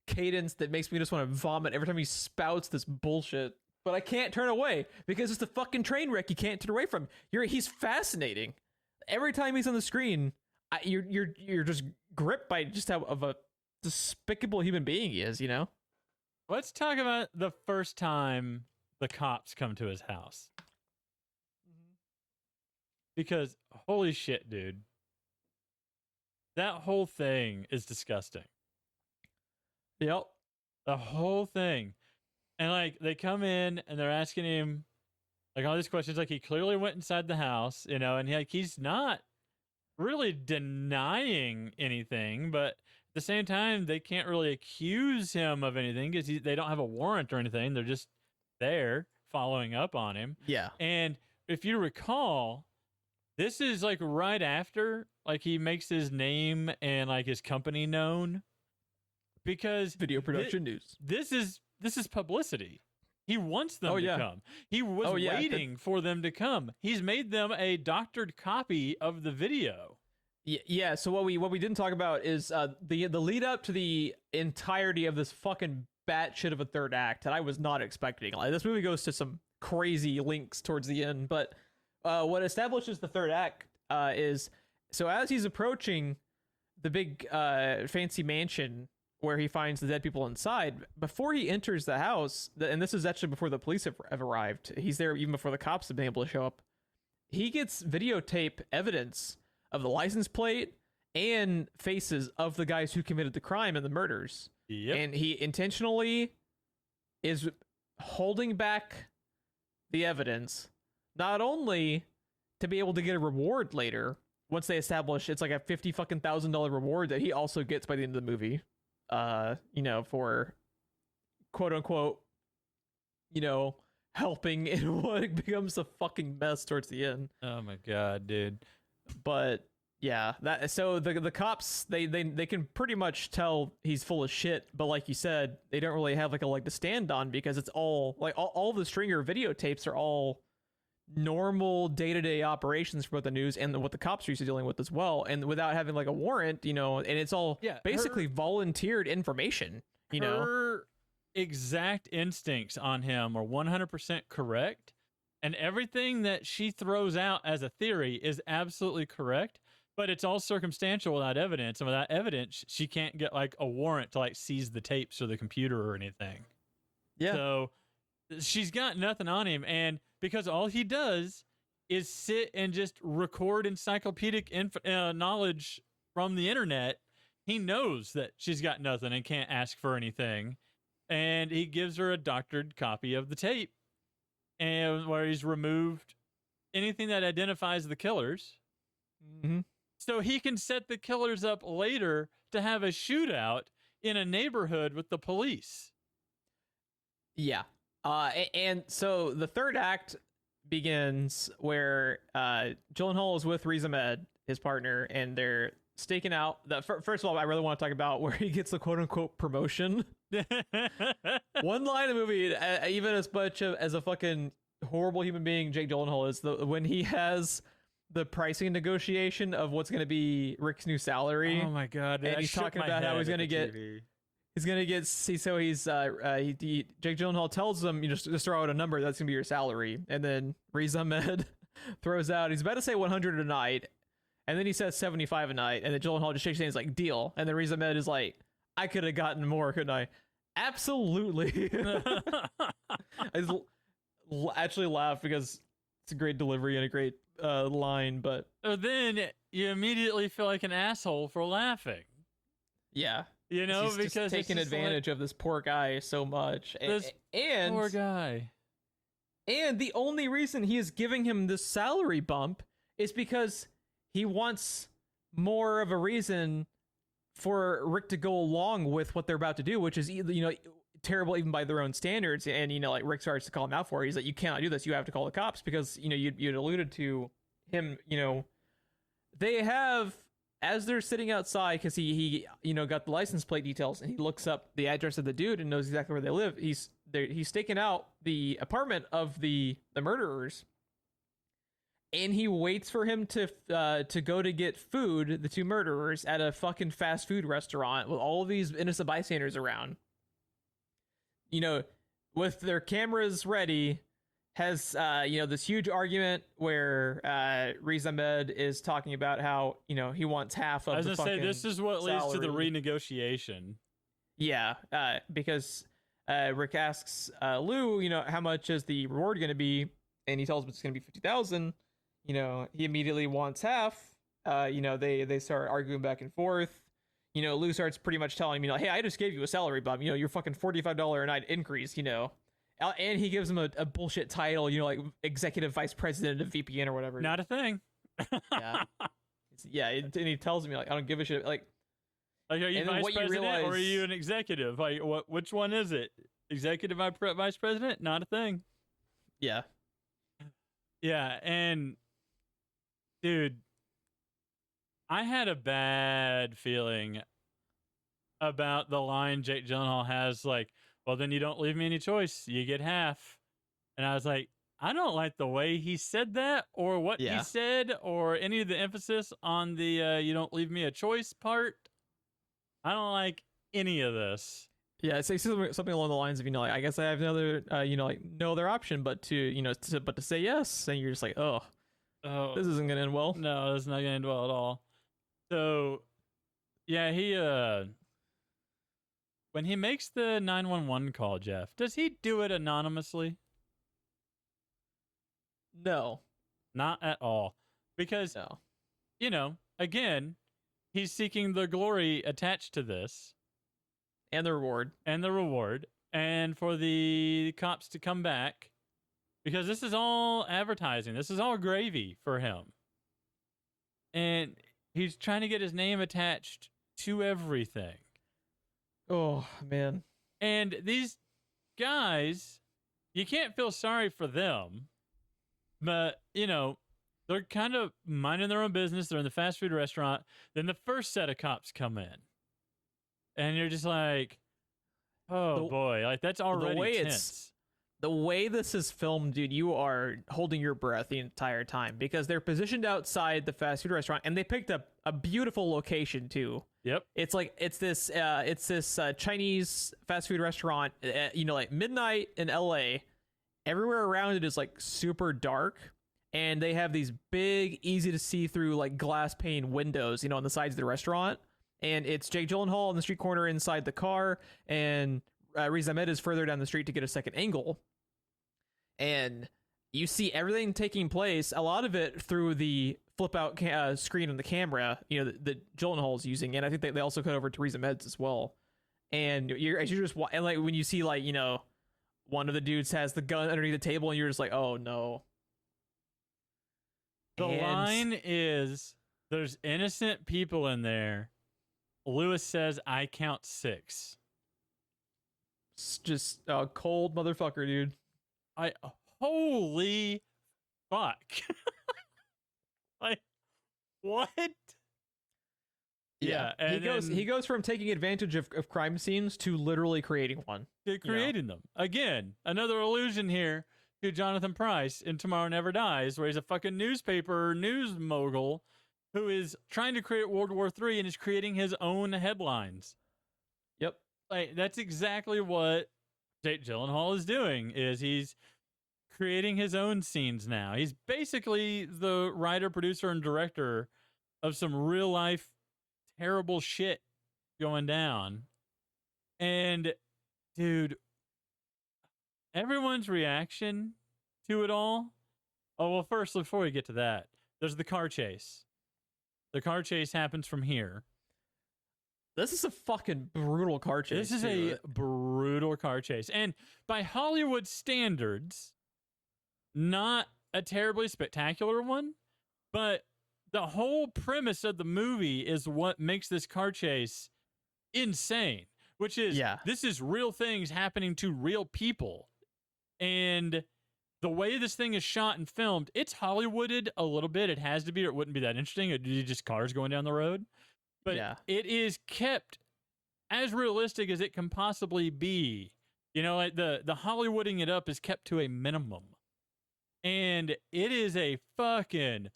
cadence that makes me just want to vomit every time he spouts this bullshit. But I can't turn away because it's the fucking train wreck you can't turn away from. He's fascinating. Every time he's on the screen, you're just gripped by just how of a despicable human being he is. Let's talk about the first time the cops come to his house. Because holy shit, dude. That whole thing is disgusting. Yep. The whole thing. And like they come in and they're asking him like all these questions. Like he clearly went inside the house, and he's not really denying anything, but at the same time, they can't really accuse him of anything because they don't have a warrant or anything. They're just there following up on him. Yeah. And if you recall, this is like right after like he makes his name and like his company known because video production news. This is publicity. He wants them to come. He was waiting for them to come. He's made them a doctored copy of the video. Yeah. So what we didn't talk about is the lead up to the entirety of this fucking batshit of a third act that I was not expecting. Like this movie goes to some crazy links towards the end, but what establishes the third act is so as he's approaching the big fancy mansion where he finds the dead people inside, before he enters the house, and this is actually before the police have arrived, he's there even before the cops have been able to show up, he gets videotape evidence of the license plate and faces of the guys who committed the crime and the murders. Yep. And he intentionally is holding back the evidence, not only to be able to get a reward later, once they establish it's like a $50,000 reward that he also gets by the end of the movie. For quote unquote, helping in what becomes a fucking mess towards the end. Oh my god, dude. But yeah, that so the cops they can pretty much tell he's full of shit, but like you said, they don't really have like a leg to stand on because it's all like all the Stringer videotapes are all normal day-to-day operations for what the news and what the cops are used to dealing with as well, and without having like a warrant, you know, and it's all basically volunteered information, you know. Her exact instincts on him are 100% correct, and everything that she throws out as a theory is absolutely correct, but it's all circumstantial without evidence, and without evidence she can't get like a warrant to like seize the tapes or the computer or anything. Yeah, so she's got nothing on him, and because all he does is sit and just record encyclopedic knowledge from the internet, he knows that she's got nothing and can't ask for anything. And he gives her a doctored copy of the tape, and where he's removed anything that identifies the killers. Mm-hmm. So he can set the killers up later to have a shootout in a neighborhood with the police. Yeah. And so the third act begins where Gyllenhaal is with Riz Ahmed, his partner, and they're staking out. First of all, I really want to talk about where he gets the quote-unquote promotion. One line of the movie, even as much as a fucking horrible human being Jake Gyllenhaal is, when he has the pricing negotiation of what's going to be Rick's new salary. Oh my god! And he's talking about how he's going to get. TV. He's gonna get. Jake Gyllenhaal tells him, you just throw out a number that's gonna be your salary, and then Riz Ahmed throws out. He's about to say 100 a night, and then he says 75 a night, and then Gyllenhaal just shakes his hands like deal, and then Riz Ahmed is like, I could have gotten more, couldn't I? Absolutely. I actually laughed because it's a great delivery and a great line, but then you immediately feel like an asshole for laughing. Yeah. You know, he's because just taking advantage of this poor guy so much. And poor guy. And the only reason he is giving him this salary bump is because he wants more of a reason for Rick to go along with what they're about to do, which is, you know, terrible even by their own standards. And, you know, like Rick starts to call him out for it. He's like, you cannot do this. You have to call the cops because, you know, you'd alluded to him, you know, they have, as they're sitting outside, because he you know got the license plate details, and he looks up the address of the dude and knows exactly where they live. He's staking out the apartment of the murderers, and he waits for him to go to get food, the two murderers, at a fucking fast food restaurant with all of these innocent bystanders around. You know, with their cameras ready. Has you know, this huge argument where Riz Ahmed is talking about how, you know, he wants half of the fucking salary. This is what leads to the renegotiation. Yeah, because Rick asks Lou, you know, how much is the reward going to be, and he tells him it's going to be 50,000. You know, he immediately wants half. You know, they start arguing back and forth. You know, Lou starts pretty much telling him, you know, hey, I just gave you a salary bump. You know, your fucking $45 a night increase. You know. And he gives him a bullshit title, you know, like executive vice president of VPN or whatever. Not a thing. Yeah. Yeah, and he tells me, like, I don't give a shit. Like are you vice president or are you an executive? Like, which one is it? Executive vice president? Not a thing. Yeah. Yeah, and dude, I had a bad feeling about the line Jake Gyllenhaal has, like, well, then you don't leave me any choice. You get half. And I was like, I don't like the way he said that or what he said or any of the emphasis on the you don't leave me a choice part. I don't like any of this. Yeah, say something along the lines of, you know, like, I guess I have another, you know, like no other option but to, you know, to say yes. And you're just like, oh, this isn't going to end well. No, this is not going to end well at all. So, yeah, he, when he makes the 911 call, Jeff, does he do it anonymously? No. Not at all. Because, you know, again, he's seeking the glory attached to this. And the reward. And for the cops to come back. Because this is all advertising. This is all gravy for him. And he's trying to get his name attached to everything. Oh, man. And these guys you can't feel sorry for them, but they're kind of minding their own business. They're in the fast food restaurant. Then the first set of cops come in, and you're just like, oh boy, like that's already tense. The way this is filmed, dude, you are holding your breath the entire time because they're positioned outside the fast food restaurant, and they picked up a beautiful location too. Yep. It's this Chinese fast food restaurant, like midnight in LA. Everywhere around it is like super dark, and they have these big, easy to see through like glass pane windows, on the sides of the restaurant. And it's Jake Gyllenhaal in the street corner inside the car, and Riz Ahmed is further down the street to get a second angle. And you see everything taking place, a lot of it through the flip out screen on the camera, that Gyllenhaal's using. And I think they also cut over to Riz Ahmed's as well. And you're just, and like when you see like, one of the dudes has the gun underneath the table, and you're just like, oh no. The line is, there's innocent people in there. Lewis says, I count 6. It's just a cold motherfucker, dude. Holy fuck. Like, what? Yeah. And he goes from taking advantage of crime scenes to literally creating one. Creating them. Again, another allusion here to Jonathan Pryce in Tomorrow Never Dies, where he's a fucking newspaper news mogul who is trying to create World War III and is creating his own headlines. Yep. Like, that's exactly what Jake Gyllenhaal is doing, is he's creating his own scenes now. He's basically the writer, producer, and director of some real life terrible shit going down. And dude, everyone's reaction to it all. Oh, well, first, before we get to that, there's the car chase. The car chase happens from here. This is a fucking brutal car chase. This is a brutal car chase. And by Hollywood standards, not a terribly spectacular one, but the whole premise of the movie is what makes this car chase insane, which is, this is real things happening to real people. And the way this thing is shot and filmed, it's Hollywooded a little bit. It has to be, or it wouldn't be that interesting. It'd be just cars going down the road. But it is kept as realistic as it can possibly be. Like the Hollywooding it up is kept to a minimum. And it is a fucking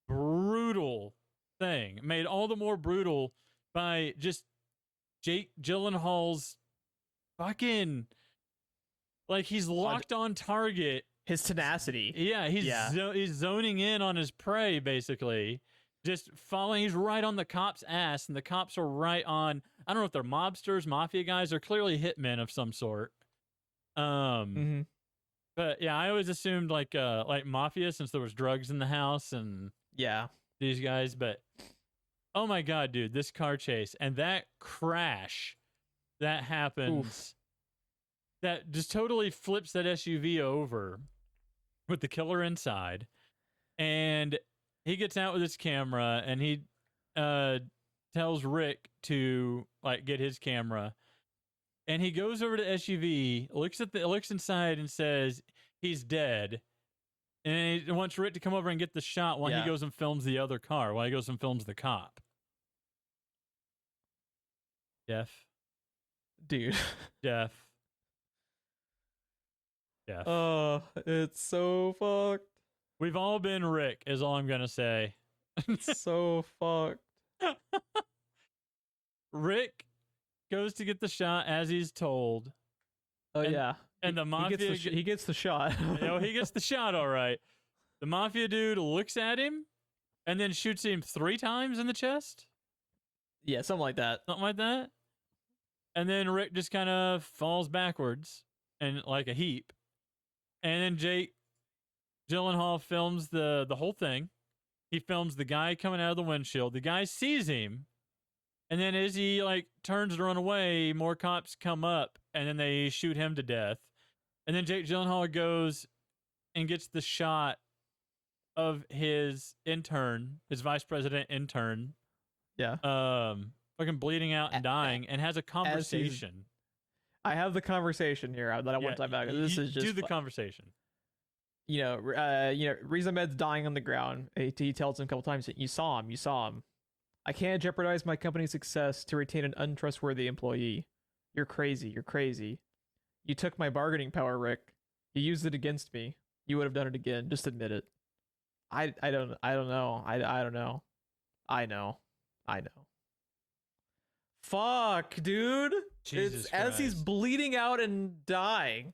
brutal thing, made all the more brutal by just Jake Gyllenhaal's fucking, like, he's locked on target. His tenacity. Yeah, he's zoning in on his prey, basically. Just following, he's right on the cop's ass, and the cops are right on, I don't know if they're mobsters, mafia guys, they're clearly hitmen of some sort. But yeah, I always assumed like mafia, since there was drugs in the house and these guys. But oh my god, dude, this car chase and that crash that happens, that just totally flips that SUV over with the killer inside, and he gets out with his camera and he tells Rick to like get his camera. And he goes over to SUV, looks inside, and says he's dead. And he wants Rick to come over and get the shot while he goes and films the other car, while he goes and films the cop. Jeff. Dude. Jeff. Oh, it's so fucked. We've all been Rick, is all I'm going to say. It's so fucked. Rick goes to get the shot as he's told. And the mafia, he gets the shot. He gets the shot, all right. The mafia dude looks at him and then shoots him 3 times in the chest. Yeah, something like that. And then Rick just kind of falls backwards and like a heap. And then Jake Gyllenhaal films the whole thing. He films the guy coming out of the windshield. The guy sees him. And then as he like turns to run away, more cops come up and then they shoot him to death. And then Jake Gyllenhaal goes and gets the shot of his intern, his vice president intern. Yeah. Fucking bleeding out and dying, and has a conversation. I have the conversation here that I want to talk about. This is just do the conversation. Riz Ahmed's dying on the ground. He tells him a couple times, you saw him. I can't jeopardize my company's success to retain an untrustworthy employee. You're crazy. You took my bargaining power, Rick. You used it against me. You would have done it again. Just admit it. I don't know. I don't know. I know. Fuck, dude. Jesus as he's Christ. bleeding out and dying,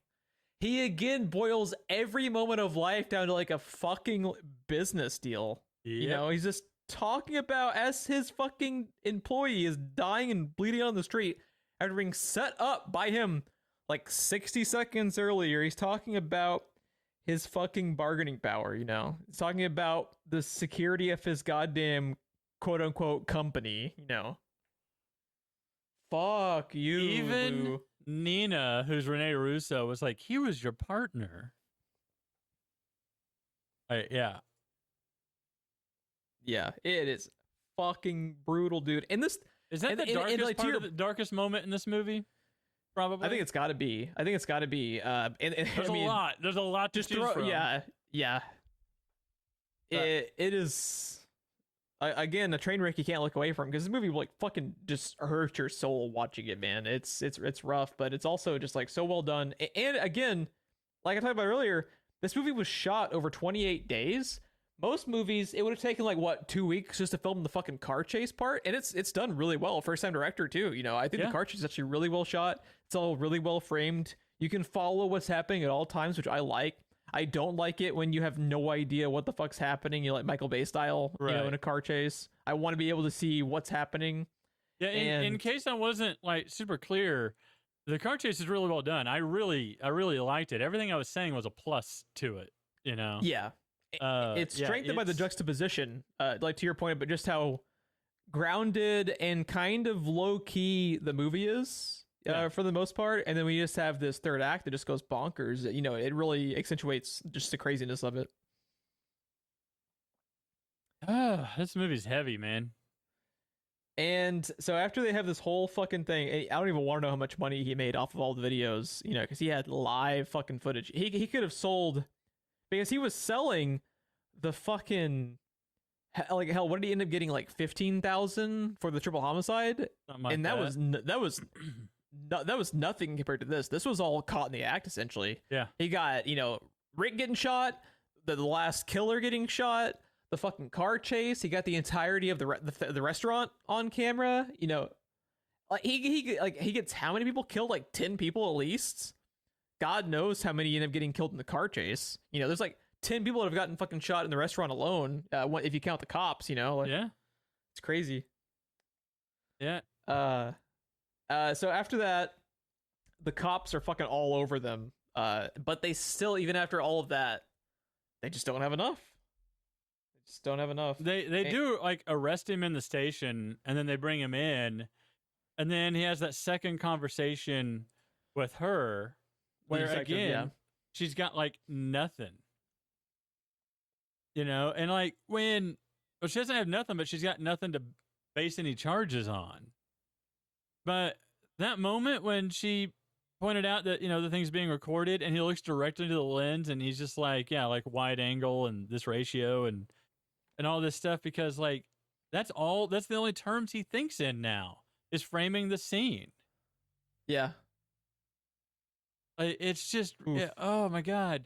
he again boils every moment of life down to like a fucking business deal. Yep. You know, he's just talking about as his fucking employee is dying and bleeding on the street after being set up by him like 60 seconds earlier. He's talking about his fucking bargaining power, you know? He's talking about the security of his goddamn quote unquote company, you know? Fuck you. Even Lou. Nina, who's Rene Russo, was like, he was your partner. Yeah. Yeah, it is fucking brutal, dude. And this Is that the darkest moment in this movie? Probably. I think it's got to be. There's There's a lot. There's a lot to choose from. Yeah. It is again a train wreck you can't look away from, because this movie will like fucking just hurt your soul watching it, man. It's rough, but it's also just like so well done. And again, like I talked about earlier, this movie was shot over 28 days. Most movies, it would have taken like 2 weeks just to film the fucking car chase part, and it's done really well. First time director too, you know. I think the car chase is actually really well shot. It's all really well framed. You can follow what's happening at all times, which I like. I don't like it when you have no idea what the fuck's happening. You know, like Michael Bay style, you know, in a car chase. I want to be able to see what's happening. Yeah, in case I wasn't like super clear, the car chase is really well done. I really liked it. Everything I was saying was a plus to it, you know. Yeah. It's strengthened by the juxtaposition, like to your point, but just how grounded and kind of low key the movie is for the most part. And then we just have this third act that just goes bonkers. You know, it really accentuates just the craziness of it. This movie's heavy, man. And so after they have this whole fucking thing, I don't even want to know how much money he made off of all the videos, you know, because he had live fucking footage. He could have sold, because he was selling the fucking, like, hell, what did he end up getting, like 15,000 for the triple homicide? Like and that was nothing compared to this. This was all caught in the act, essentially. Yeah. He got, you know, Rick getting shot, the last killer getting shot, the fucking car chase. He got the entirety of the restaurant on camera. You know, like he gets how many people killed? Like 10 people at least. God knows how many end up getting killed in the car chase. You know, there's like 10 people that have gotten fucking shot in the restaurant alone. If you count the cops, you know, like, yeah, it's crazy. Yeah. So after that, the cops are fucking all over them. But they still, even after all of that, they just don't have enough. They do like arrest him in the station, and then they bring him in, and then he has that second conversation with her, where again she's got like nothing, you know, and like she doesn't have nothing, but she's got nothing to base any charges on. But that moment when she pointed out that, you know, the thing's being recorded, and he looks directly into the lens, and he's just like, yeah, like wide angle and this ratio and all this stuff, because like that's the only terms he thinks in now is framing the scene. Yeah. It's just, oh my God.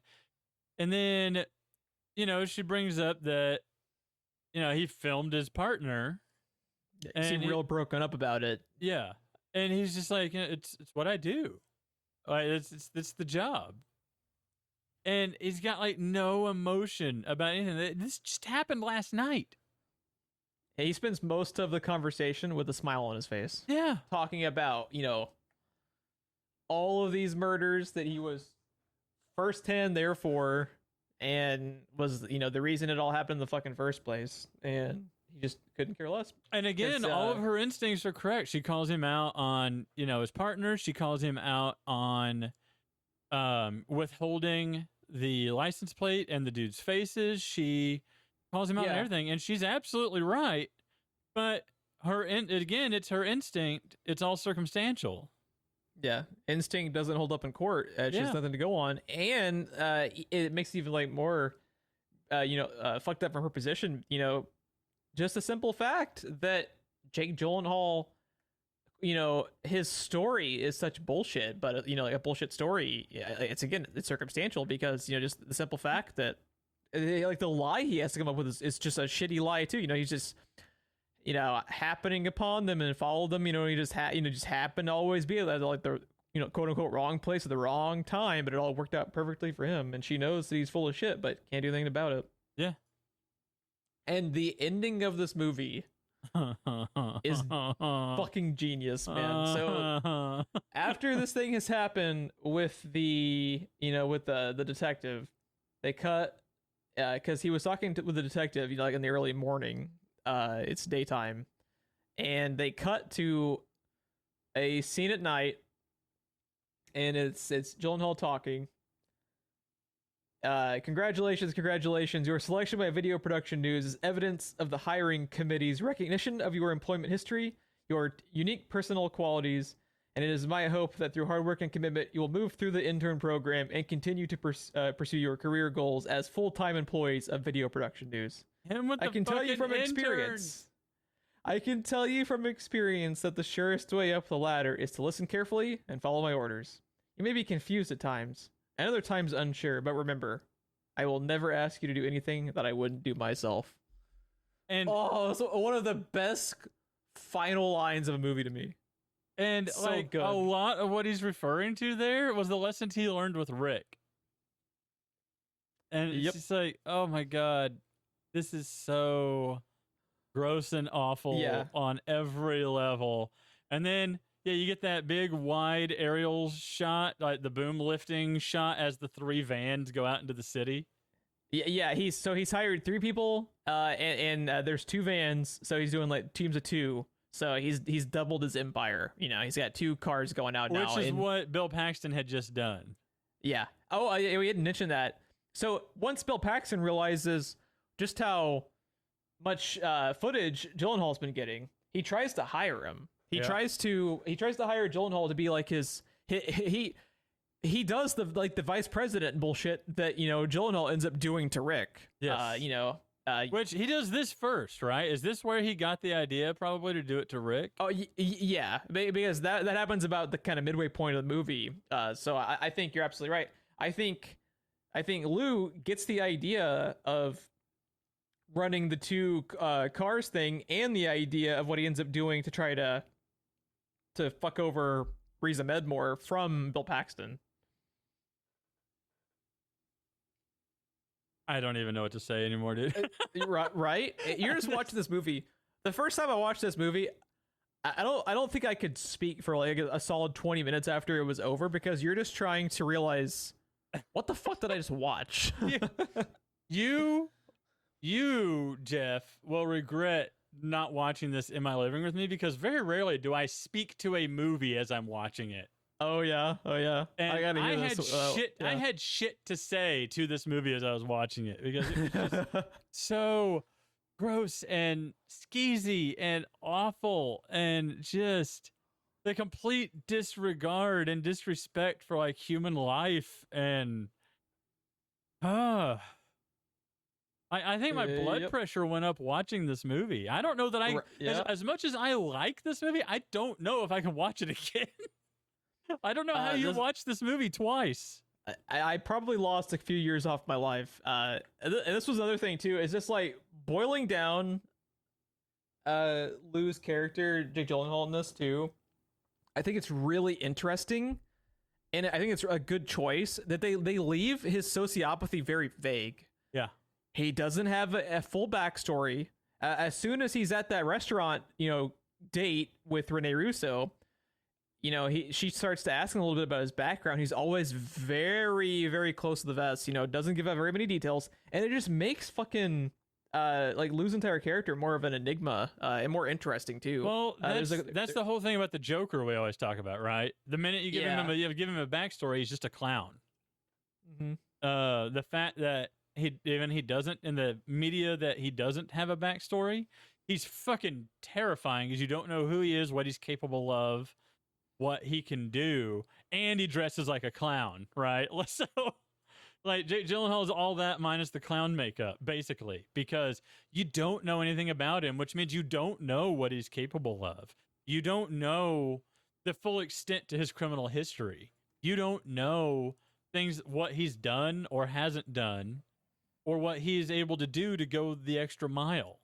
And then, you know, she brings up that, you know, he filmed his partner. He seemed real broken up about it. Yeah. And he's just like, it's what I do. Like, it's the job. And he's got like no emotion about anything. This just happened last night. He spends most of the conversation with a smile on his face. Yeah. Talking about, you know, all of these murders that he was firsthand there for, and was, you know, the reason it all happened in the fucking first place. And he just couldn't care less. And again, all of her instincts are correct. She calls him out on, you know, his partner. She calls him out on withholding the license plate and the dude's faces. She calls him out on everything, and she's absolutely right. But again, it's her instinct. It's all circumstantial. Yeah, instinct doesn't hold up in court. She has Yeah. nothing to go on, and it makes it even like more, fucked up from her position. Just a simple fact that Jake Gyllenhaal, his story is such bullshit, but like a bullshit story. It's circumstantial because just the simple fact that like the lie he has to come up with is just a shitty lie too. He's just happening upon them and follow them. He just just happened to always be at like the quote unquote wrong place at the wrong time, but it all worked out perfectly for him. And she knows that he's full of shit, but can't do anything about it. Yeah. And the ending of this movie is fucking genius, man. So after this thing has happened with the detective, they cut because he was talking with the detective, like in the early morning. It's daytime, and they cut to a scene at night, and it's Gyllenhaal talking. Congratulations. Your selection by Video Production News is evidence of the hiring committee's recognition of your employment history, your unique personal qualities, and it is my hope that through hard work and commitment, you will move through the intern program and continue to pursue your career goals as full-time employees of Video Production News. I can tell you from experience. I can tell you from experience that the surest way up the ladder is to listen carefully and follow my orders. You may be confused at times, and other times unsure, but remember, I will never ask you to do anything that I wouldn't do myself. And so one of the best final lines of a movie to me. And so like good. A lot of what he's referring to there was the lessons he learned with Rick. And it's just like, oh my God, this is so gross and awful on every level. And then you get that big wide aerial shot, like the boom lifting shot as the three vans go out into the city. Yeah, he's hired 3 people, and there's 2 vans, so he's doing like teams of 2. So he's doubled his empire. He's got 2 cars going out now. Which is what Bill Paxton had just done. Yeah. Oh, we didn't mention that. So once Bill Paxton realizes just how much footage Gyllenhaal's been getting, he tries to hire him. He tries to hire Gyllenhaal to be like he does the vice president bullshit that Gyllenhaal ends up doing to Rick. Yes. Which he does this first, right? Is this where he got the idea probably to do it to Rick? Oh yeah, because that happens about the kind of midway point of the movie. So I think you're absolutely right. I think Lou gets the idea of running the 2 cars thing and the idea of what he ends up doing to try to fuck over Riz Ahmed more from Bill Paxton. I don't even know what to say anymore, dude. Right? You're just watching this movie. The first time I watched this movie, I don't think I could speak for like a solid 20 minutes after it was over because you're just trying to realize what the fuck did I just watch? You, Jeff, will regret not watching this in my living room with me because very rarely do I speak to a movie as I'm watching it. Oh yeah. And I had shit to say to this movie as I was watching it because it was just so gross and skeezy and awful and just the complete disregard and disrespect for like human life and I think my blood pressure went up watching this movie. I don't know that as much as I like this movie, I don't know if I can watch it again. I don't know how you watched this movie twice. I probably lost a few years off my life. And this was another thing too. Is just like boiling down Lou's character, Jake Gyllenhaal in this too. I think it's really interesting, and I think it's a good choice that they leave his sociopathy very vague. Yeah, he doesn't have a full backstory. As soon as he's at that restaurant, date with Rene Russo, she starts to ask him a little bit about his background. He's always very, very close to the vest, doesn't give out very many details. And it just makes fucking, like Lou's entire character more of an enigma, and more interesting too. Well, that's the whole thing about the Joker we always talk about, right? The minute you give him a backstory, he's just a clown. Mm-hmm. The fact that he doesn't, in the media that he doesn't have a backstory, he's fucking terrifying because you don't know who he is, what he's capable of. what he can do, and he dresses like a clown, right? So, like, Jake Gyllenhaal is all that minus the clown makeup, basically, because you don't know anything about him, which means you don't know what he's capable of. You don't know the full extent to his criminal history. You don't know things, what he's done or hasn't done, or what he is able to do to go the extra mile.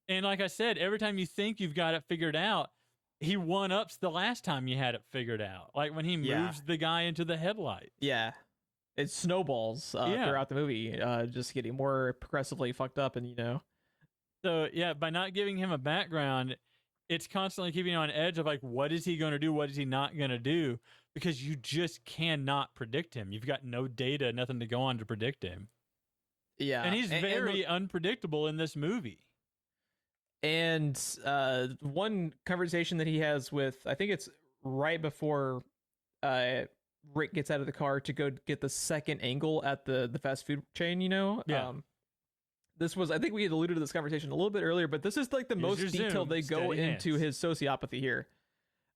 And like I said, every time you think you've got it figured out, he one-ups the last time you had it figured out. Like when he moves the guy into the headlight. Yeah. It snowballs throughout the movie, just getting more progressively fucked up, and So yeah, by not giving him a background, it's constantly keeping you on edge of like, what is he going to do? What is he not going to do? Because you just cannot predict him. You've got no data, nothing to go on to predict him. Yeah. And he's very unpredictable in this movie. And one conversation that he has with, I think it's right before Rick gets out of the car to go get the second angle at the fast food chain, Yeah. This was, I think we had alluded to this conversation a little bit earlier, but this is like the most detailed they go into his sociopathy here.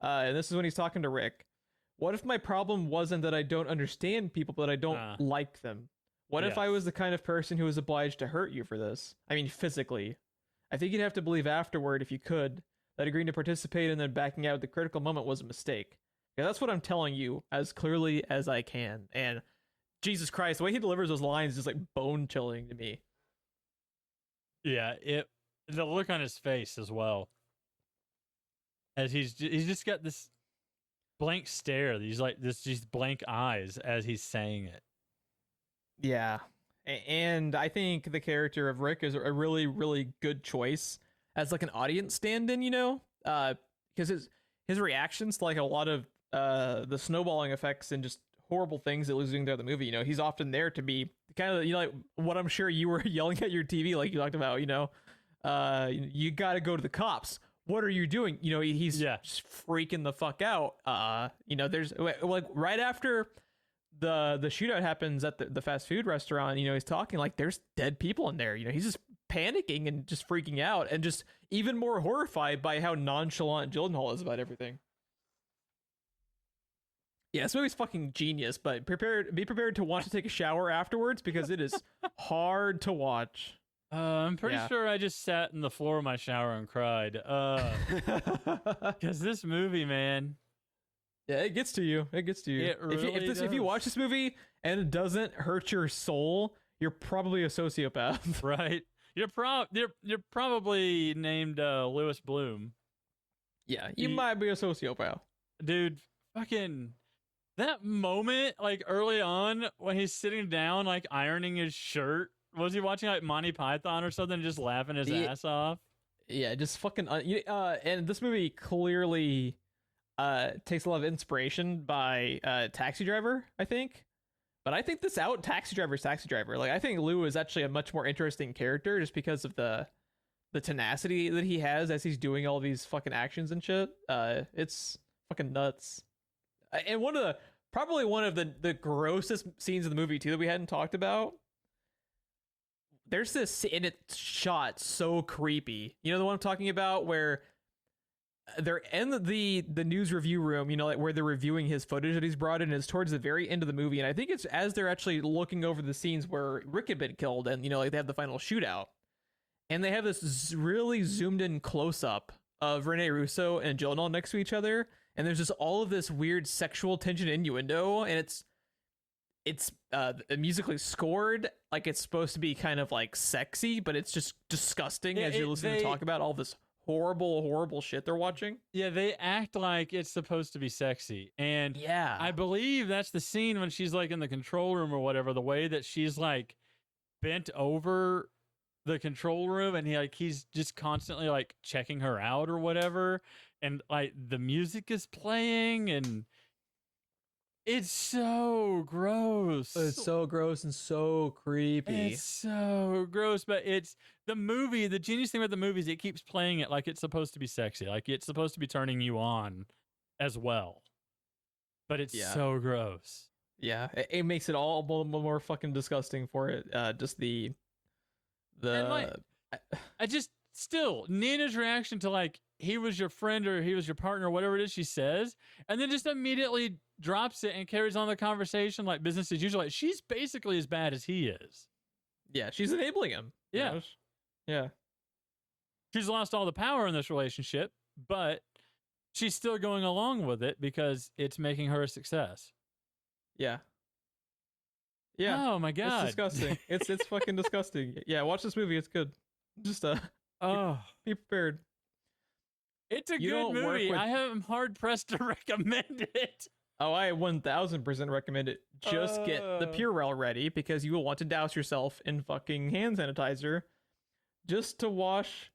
And this is when he's talking to Rick. What if my problem wasn't that I don't understand people, but I don't like them? What if I was the kind of person who was obliged to hurt you for this? I mean, physically. I think you'd have to believe afterward, if you could, that agreeing to participate and then backing out at the critical moment was a mistake. Yeah, that's what I'm telling you as clearly as I can. And Jesus Christ, the way he delivers those lines is just like bone chilling to me. Yeah, the look on his face as well, as he's just got this blank stare. He's like these blank eyes as he's saying it. Yeah, and I think the character of Rick is a really, really good choice as like an audience stand-in, because his reactions to like a lot of the snowballing effects and just horrible things that losing throughout the movie. He's often there to be kind of like what I'm sure you were yelling at your TV, like you talked about. You got to go to the cops. What are you doing? He's just freaking the fuck out. There's like right after the shootout happens at the fast food restaurant. He's talking like there's dead people in there. He's just panicking and just freaking out and just even more horrified by how nonchalant Gyllenhaal is about everything. Yeah, this movie's fucking genius, but be prepared to want to take a shower afterwards because it is hard to watch. I'm pretty sure I just sat in the floor of my shower and cried. Because this movie, man. Yeah, it gets to you. It gets to you. It really if you watch this movie and it doesn't hurt your soul, you're probably a sociopath. Right. You're probably named Lewis Bloom. Yeah, you might be a sociopath. Dude, fucking that moment, like early on when he's sitting down, like ironing his shirt. Was he watching like Monty Python or something, just laughing his ass off? Yeah, just fucking. And this movie clearly takes a lot of inspiration by Taxi Driver, I think. But I think Taxi Driver. Like, I think Lou is actually a much more interesting character just because of the tenacity that he has as he's doing all these fucking actions and shit. It's fucking nuts. And probably one of the grossest scenes of the movie too that we hadn't talked about. There's this, and it's shot so creepy. The one I'm talking about, where they're in the news review room, like where they're reviewing his footage that he's brought in. Is towards the very end of the movie, and I think it's as they're actually looking over the scenes where Rick had been killed, and like they have the final shootout, and they have this really zoomed in close up of Rene Russo and Gyllenhaal next to each other, and there's just all of this weird sexual tension innuendo, and it's musically scored like it's supposed to be kind of like sexy, but it's just disgusting as you're listening to talk about all this horrible shit they're watching. Yeah, they act like it's supposed to be sexy. And yeah, I believe that's the scene when she's like in the control room or whatever, the way that she's like bent over the control room and he's just constantly like checking her out or whatever, and like the music is playing and it's so gross. It's so gross and so creepy. It's so gross, but it's the movie. The genius thing about the movie is it keeps playing it like it's supposed to be sexy, like it's supposed to be turning you on as well. But it's so gross. Yeah, it makes it all more fucking disgusting for it. Just the and like, I just still, Nina's reaction to like, he was your friend or he was your partner, or whatever it is she says, and then just immediately drops it and carries on the conversation like business as usual. Like, she's basically as bad as he is. Yeah, she's enabling him. Yeah. You know? Yeah. She's lost all the power in this relationship, but she's still going along with it because it's making her a success. Yeah. Yeah. Oh my God. It's disgusting. It's fucking disgusting. Yeah, watch this movie. It's good. Just be prepared. It's a You good don't work movie. with- I am hard pressed to recommend it. Oh, I 1000% recommend it. Just get the Purell ready because you will want to douse yourself in fucking hand sanitizer just to wash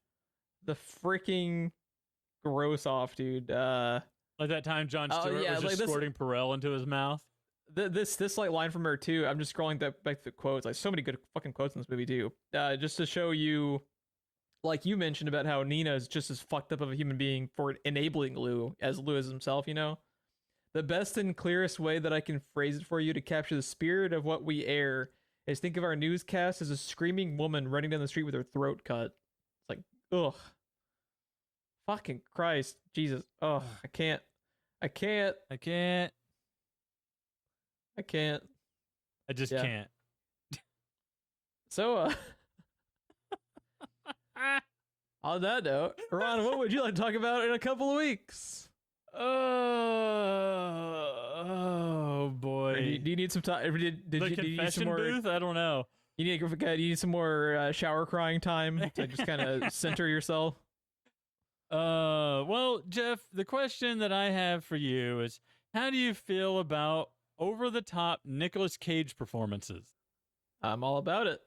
the freaking gross off, dude. Like that time Jon Stewart was just like this- squirting Perel into his mouth. This like line from her too. I'm just scrolling back to the quotes. Like so many good fucking quotes in this movie too. Just to show you, like you mentioned about how Nina is just as fucked up of a human being for enabling Lou as Lou is himself. You know, the best and clearest way that I can phrase it for you to capture the spirit of what we air is think of our newscast as a screaming woman running down the street with her throat cut. It's like, ugh, fucking Christ, Jesus, ugh, I can't. I just Yeah. can't. So, on that note, Ron, what would you like to talk about in a couple of weeks? Oh boy. Or do you need some time? Did The you need confession some more? booth? I don't know. You need some more shower crying time to just kind of center yourself. Well, Jeff, the question that I have for you is, how do you feel about over-the-top Nicolas Cage performances? I'm all about it.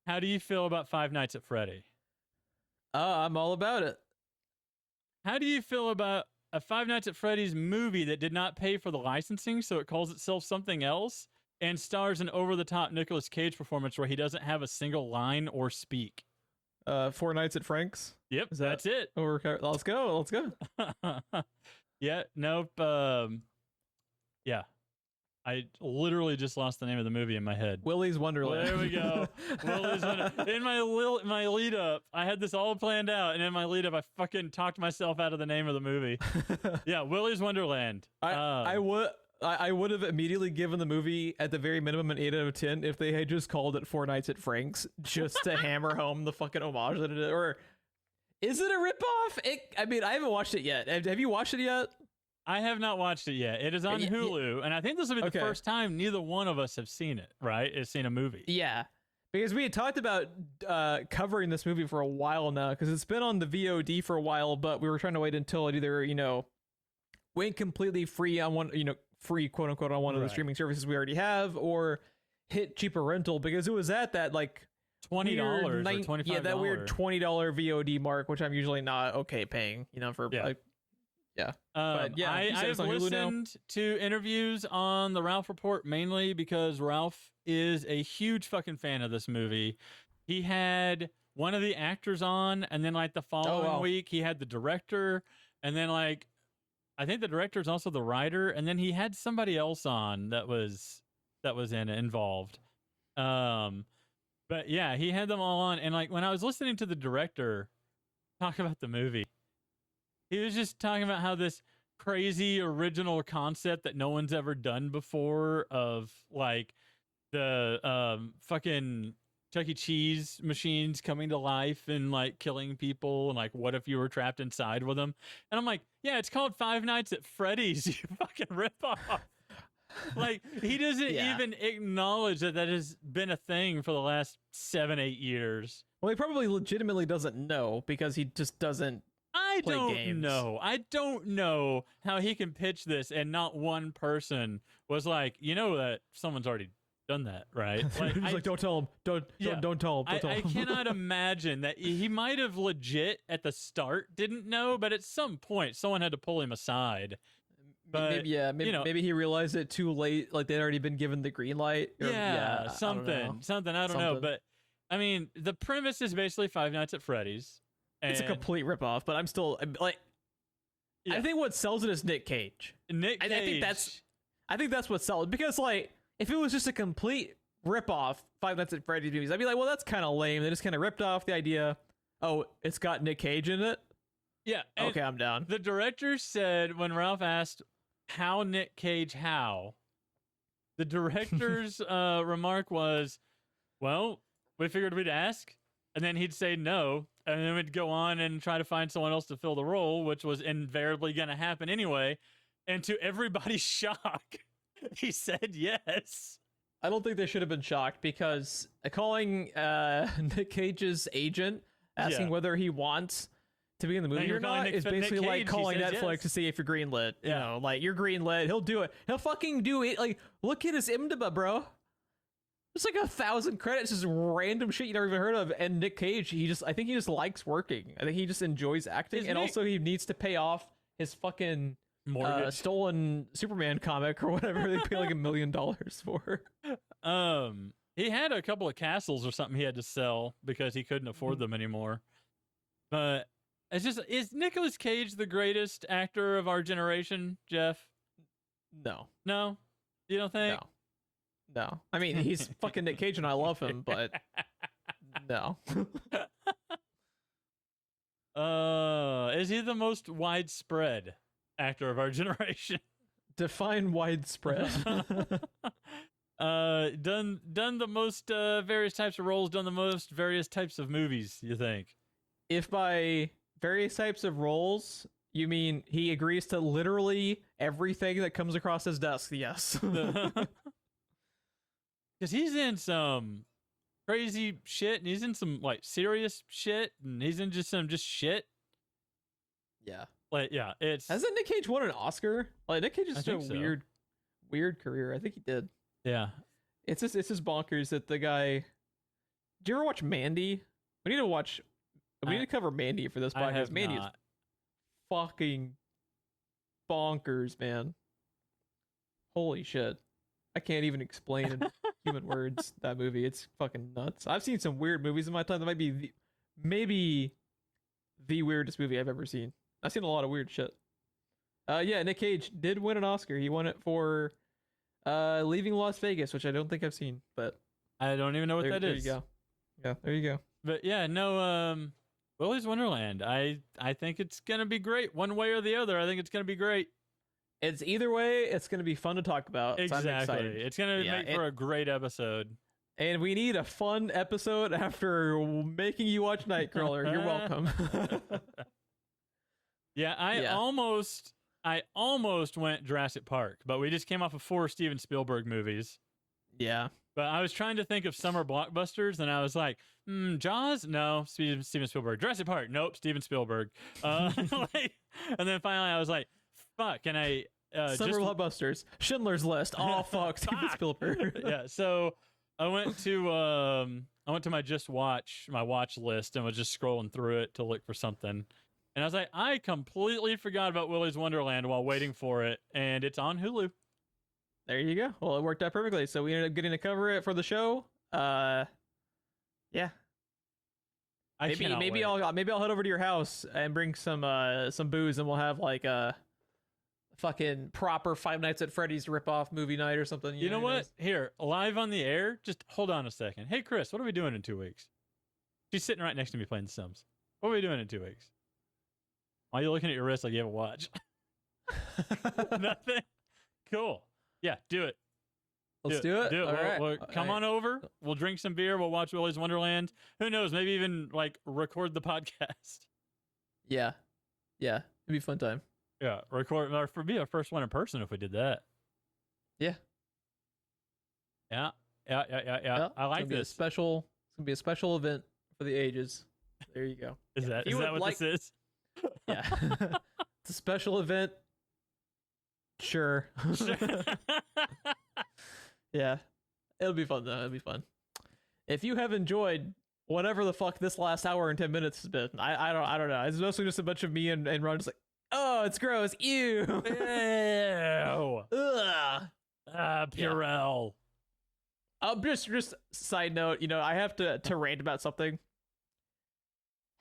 How do you feel about Five Nights at Freddy? I'm all about it. How do you feel about a Five Nights at Freddy's movie that did not pay for the licensing, so it calls itself something else, and stars an over-the-top Nicolas Cage performance where he doesn't have a single line or speak? Four Nights at Frank's. Yep, that's it. Let's go. Yeah, nope. Yeah. I literally just lost the name of the movie in my head. Willy's Wonderland. There we go. Willy's Wonderland. In my lead up, I had this all planned out, and in my lead up, I fucking talked myself out of the name of the movie. Yeah, Willy's Wonderland. I would have immediately given the movie at the very minimum an 8 out of 10 if they had just called it Four Nights at Frank's just to hammer home the fucking homage that it is. Or is it a ripoff? I mean, I haven't watched it yet. Have you watched it yet? I have not watched it yet. It is on Hulu, and I think this will be the first time neither one of us have seen it, right? Has seen a movie. Yeah. Because we had talked about covering this movie for a while now, because it's been on the VOD for a while, but we were trying to wait until it either, went completely free on one, free quote unquote on one of the streaming services we already have, or hit cheaper rental, because it was at that like $20 or $25. Yeah, that weird $20 VOD mark, which I'm usually not okay paying, for like. Yeah. But yeah, I've listened to interviews on the Ralph Report mainly because Ralph is a huge fucking fan of this movie. He had one of the actors on, and then like the following week he had the director, and then like I think the director is also the writer, and then he had somebody else on that was involved. But yeah, he had them all on, and like when I was listening to the director talk about the movie, he was just talking about how this crazy original concept that no one's ever done before of like the fucking Chuck E. Cheese machines coming to life and like killing people, and like what if you were trapped inside with them? And I'm like, yeah, it's called Five Nights at Freddy's, you fucking ripoff. Like he doesn't even acknowledge that has been a thing for the last 7-8 years. Well, he probably legitimately doesn't know because he just doesn't. I don't know how he can pitch this and not one person was like, that someone's already done that, right? Like, don't tell him. Don't tell him. I cannot imagine that he might have legit at the start didn't know, but at some point someone had to pull him aside. But maybe he realized it too late, like they'd already been given the green light. Something. I don't know, but I mean, the premise is basically Five Nights at Freddy's. It's a complete ripoff, but I'm still like, I think what sells it is Nick Cage. I think that's what sells it, because like if it was just a complete ripoff Five Nights at Freddy's movies, I'd be like, well, that's kind of lame. They just kind of ripped off the idea, Oh, it's got Nick Cage in it? Yeah. Okay, I'm down. The director said when Ralph asked how Nick Cage the director's remark was, well, we figured we'd ask, and then he'd say no, and then we'd go on and try to find someone else to fill the role, which was invariably going to happen anyway. And to everybody's shock, he said yes. I don't think they should have been shocked because calling Nick Cage's agent, asking whether he wants to be in the movie or not, is basically like calling Netflix to see if you're greenlit. You know, like, you're greenlit, he'll do it. He'll fucking do it. Like, look at his IMDb, bro. There's like 1,000 credits, just random shit you never even heard of. And Nick Cage, I think he just likes working. I think he just enjoys acting. Also he needs to pay off his fucking stolen Superman comic or whatever they pay like $1 million for. He had a couple of castles or something he had to sell because he couldn't afford them anymore. But it's just, is Nicolas Cage the greatest actor of our generation, Jeff? No. No? You don't think? No. I mean, he's fucking Nick Cage and I love him, but no. Is he the most widespread actor of our generation? Define widespread. Done the most various types of roles, done the most various types of movies, you think? If by various types of roles you mean he agrees to literally everything that comes across his desk, yes. Because he's in some crazy shit, and he's in some like serious shit, and he's in just some shit. Yeah. Like, yeah, it's... Hasn't Nick Cage won an Oscar? Like, Nick Cage is just a weird career. I think he did. Yeah. It's just bonkers that the guy... Do you ever watch Mandy? We need to cover Mandy for this podcast. Mandy is fucking bonkers, man. Holy shit. I can't even explain in human words that movie. It's fucking nuts. I've seen some weird movies in my time. That might be maybe the weirdest movie I've ever seen. I've seen a lot of weird shit. Yeah, Nick Cage did win an Oscar. He won it for Leaving Las Vegas, which I don't think I've seen, but I don't even know what that is. There you go. Yeah, there you go. But yeah, no, Willy's Wonderland. I think it's gonna be great, one way or the other. I think it's gonna be great. It's either way, it's going to be fun to talk about. Exactly. So I'm excited. It's going to make for a great episode. And we need a fun episode after making you watch Nightcrawler. You're welcome. Yeah, I almost went Jurassic Park, but we just came off of 4 Steven Spielberg movies. Yeah. But I was trying to think of summer blockbusters, and I was like, Jaws? No, Steven Spielberg. Jurassic Park? Nope, Steven Spielberg. And then finally I was like, fuck, and I summer blockbusters, Schindler's List. Oh fuck, Steven Spielberg. Yeah, so I went to my watch list and was just scrolling through it to look for something, and I was like, I completely forgot about Willy's Wonderland while waiting for it, and it's on Hulu. There you go. Well, it worked out perfectly. So we ended up getting to cover it for the show. Yeah. Maybe I'll head over to your house and bring some booze, and we'll have like a fucking proper Five Nights at Freddy's rip-off movie night or something. You know what? Here, live on the air, just hold on a second. Hey, Chris, what are we doing in 2 weeks? She's sitting right next to me playing The Sims. What are we doing in 2 weeks? Why are you looking at your wrist like you have a watch? Nothing? Cool. Yeah, do it. Let's do it. Do it. Come on over. We'll drink some beer. We'll watch Willy's Wonderland. Who knows? Maybe even like record the podcast. Yeah. It'd be a fun time. Yeah, record or be our first one in person if we did that. Yeah. I like this. It's gonna be a special event for the ages. There you go. Is that what this is? Yeah. It's a special event. Sure. Yeah. It'll be fun though. It'll be fun. If you have enjoyed whatever the fuck this last hour and 10 minutes has been, I don't know. It's mostly just a bunch of me and Ron just like, oh, it's gross. Ew. Ew. Ugh. Purell. Just side note, I have to rant about something.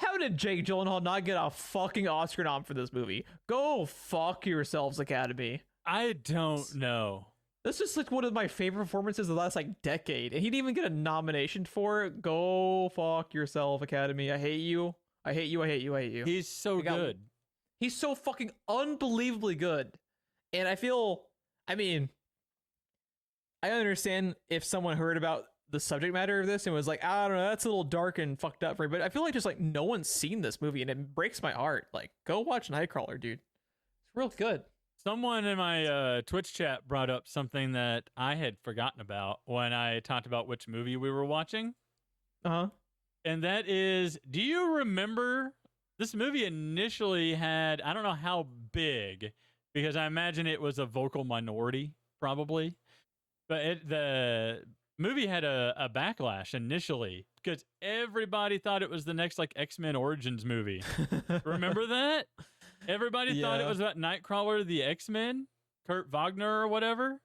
How did Jake Gyllenhaal not get a fucking Oscar nom for this movie? Go fuck yourselves, Academy. I don't know. That's just like one of my favorite performances of the last decade, and he didn't even get a nomination for it. Go fuck yourself, Academy. I hate you. I hate you. I hate you. I hate you. He's so good. He's so fucking unbelievably good. And I mean, I understand if someone heard about the subject matter of this and was like, I don't know, that's a little dark and fucked up for me. But I feel like just like no one's seen this movie and it breaks my heart. Like, go watch Nightcrawler, dude. It's real good. Someone in my Twitch chat brought up something that I had forgotten about when I talked about which movie we were watching. Uh-huh. And that is, do you remember this movie initially had, I don't know how big, because I imagine it was a vocal minority, probably. But the movie had a backlash initially because everybody thought it was the next like X-Men Origins movie. Remember that? Everybody thought it was about Nightcrawler, the X-Men, Kurt Wagner or whatever.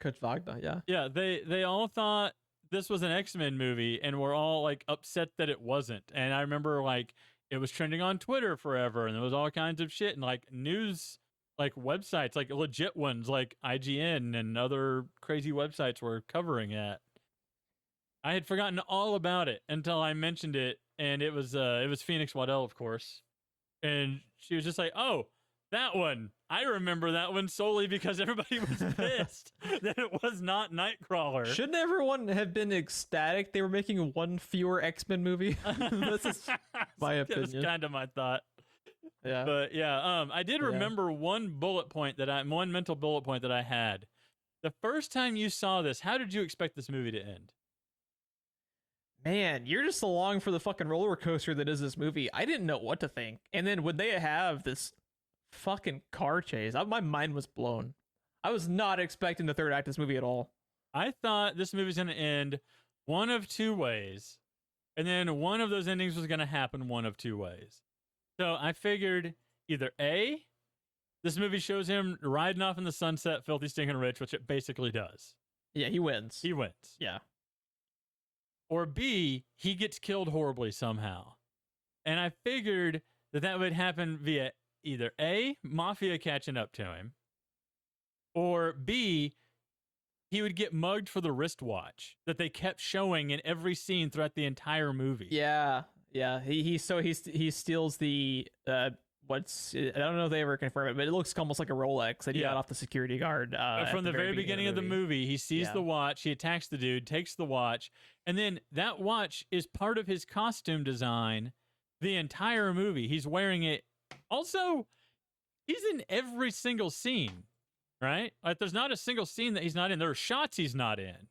Kurt Wagner, yeah. Yeah, they all thought this was an X-Men movie and were all like upset that it wasn't. And I remember like it was trending on Twitter forever and there was all kinds of shit and like news like websites, like legit ones like IGN and other crazy websites were covering it. I had forgotten all about it until I mentioned it, and it was Phoenix Waddell, of course. And she was just like, "Oh, that one. I remember that one solely because everybody was pissed that it was not Nightcrawler." Shouldn't everyone have been ecstatic they were making one fewer X-Men movie? This is my opinion. That's kind of my thought. Yeah. But yeah, I did remember one mental bullet point that I had. The first time you saw this, how did you expect this movie to end? Man, you're just along for the fucking roller coaster that is this movie. I didn't know what to think. And then when they have this fucking car chase, my mind was blown. I was not expecting the third act of this movie at all. I thought this movie was going to end one of two ways. And then one of those endings was going to happen one of two ways. So I figured either A, this movie shows him riding off in the sunset, filthy, stinking rich, which it basically does. Yeah, he wins. He wins. Yeah. Or B, he gets killed horribly somehow. And I figured that would happen via either A, Mafia catching up to him, or B, he would get mugged for the wristwatch that they kept showing in every scene throughout the entire movie. Yeah. Yeah. He steals the I don't know if they ever confirm it, but it looks almost like a Rolex that he got off the security guard. From the very beginning of the movie, he sees the watch, he attacks the dude, takes the watch, and then that watch is part of his costume design the entire movie. He's wearing it. Also, he's in every single scene, right? Like, there's not a single scene that he's not in. There are shots he's not in,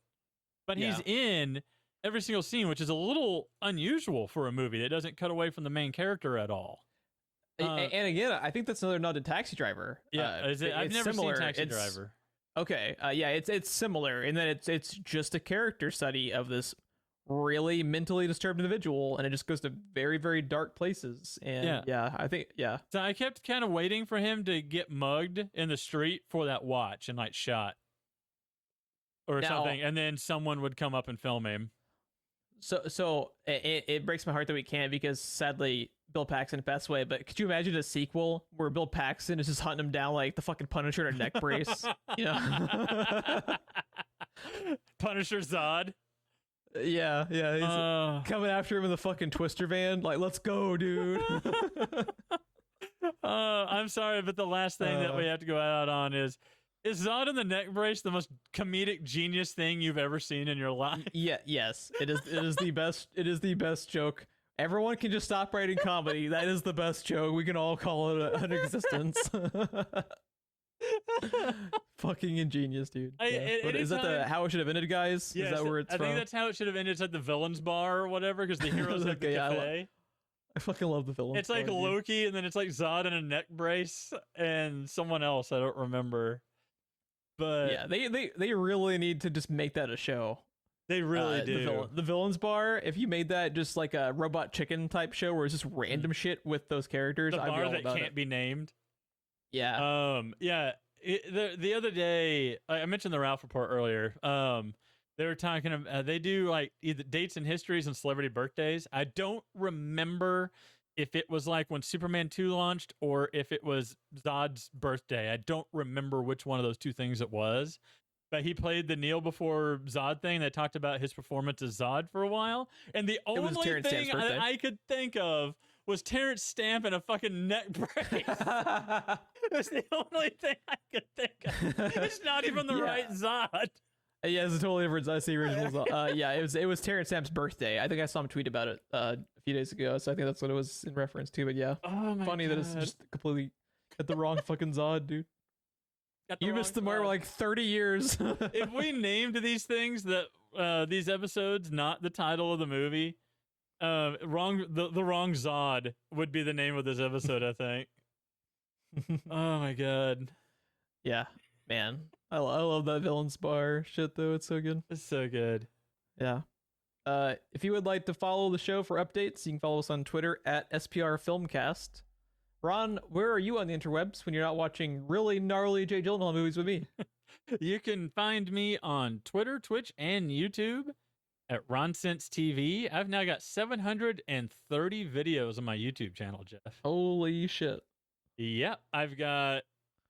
but he's in every single scene, which is a little unusual for a movie that doesn't cut away from the main character at all. And again, I think that's another nod to Taxi Driver. Yeah, is it? I've never seen Taxi Driver. Okay, yeah, it's similar in that it's just a character study of this really mentally disturbed individual, and it just goes to very, very dark places. And I think So I kept kind of waiting for him to get mugged in the street for that watch and like shot or something, and then someone would come up and film him. So it breaks my heart that we can't, because sadly Bill Paxton passed away. But could you imagine a sequel where Bill Paxton is just hunting him down like the fucking Punisher in a neck brace? You know? Punisher Zod. Yeah, he's coming after him in the fucking Twister van. Like, let's go, dude. I'm sorry, but the last thing that we have to go out on is Zod in the neck brace the most comedic genius thing you've ever seen in your life? Yes, it is. It is the best. It is the best joke. Everyone can just stop writing comedy. That is the best joke. We can all call it an existence. Fucking ingenious, dude. Is that how it should have ended, guys? Yes, is that where it's from? I think that's how it should have ended. It's at the villain's bar or whatever, because the heroes have the cafe. I fucking love the villains. It's like Loki, and then it's like Zod in a neck brace, and someone else I don't remember. But yeah, they really need to just make that a show. They really do. The villains bar. If you made that just like a Robot Chicken type show where it's just random shit with those characters, the I'd bar be all that about can't be named. Yeah. The other day, I mentioned the Ralph Report earlier. They were talking about, they do like either dates and histories and celebrity birthdays. I don't remember if it was like when Superman 2 launched or if it was Zod's birthday. I don't remember which one of those two things it was. But he played the Kneel Before Zod thing. They talked about his performance as Zod for a while. And the only thing I could think of was Terrence Stamp in a fucking neck brace. That's the only thing I could think of. It's not even the right Zod. Yeah, it's a totally different. I see original. Yeah, it was Terrence Stamp's birthday. I think I saw him tweet about it a few days ago, so I think that's what it was in reference to. But yeah, funny that it's just completely at the wrong fucking Zod, dude. You missed the mark like 30 years. If we named these things these episodes, not the title of the movie, the wrong Zod would be the name of this episode, I think. Oh my god. Yeah, man. I love that villain spar shit though. It's so good. It's so good. Yeah. If you would like to follow the show for updates, you can follow us on Twitter at SPR Filmcast. Ron, where are you on the interwebs when you're not watching really gnarly Jake Gyllenhaal movies with me? You can find me on Twitter, Twitch, and YouTube at RonSense TV. I've now got 730 videos on my YouTube channel, Jeff. Holy shit. Yep. I've got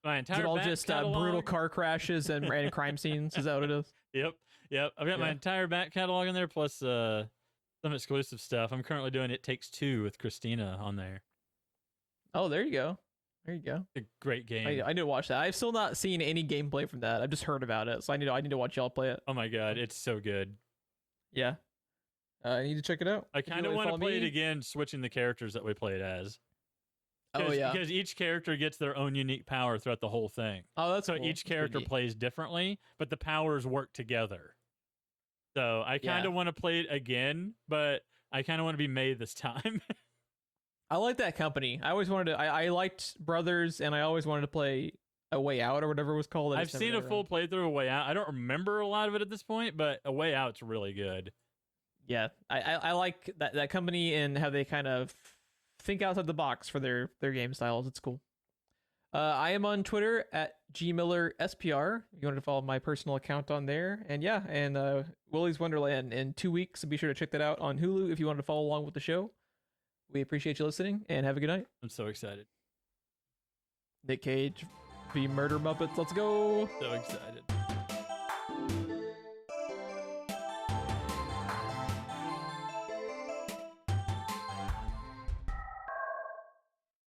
my entire Is it all back just catalog. brutal car crashes and crime scenes? Is that what it is? Yep. I've got my entire back catalog in there, plus some exclusive stuff. I'm currently doing It Takes Two with Christina on there. Oh, there you go. There you go. A great game. I need to watch that. I've still not seen any gameplay from that. I've just heard about it, so I need to watch y'all play it. Oh my god, it's so good. Yeah. I need to check it out. I kind of want to play it again, switching the characters that we played as. Oh yeah. Because each character gets their own unique power throughout the whole thing. Oh, that's so cool. Each character plays differently, but the powers work together. So I kind of want to play it again, but I kind of want to be May this time. I like that company. I always wanted to. I liked Brothers, and I always wanted to play A Way Out or whatever it was called. I've seen a full playthrough of A Way Out. I don't remember a lot of it at this point, but A Way Out's really good. Yeah, I like that company and how they kind of think outside the box for their game styles. It's cool. I am on Twitter at GMillerSPR. If you wanted to follow my personal account on there. And yeah, and Willy's Wonderland in 2 weeks. So be sure to check that out on Hulu if you wanted to follow along with the show. We appreciate you listening, and have a good night. I'm so excited. Nick Cage, the Murder Muppets. Let's go. So excited.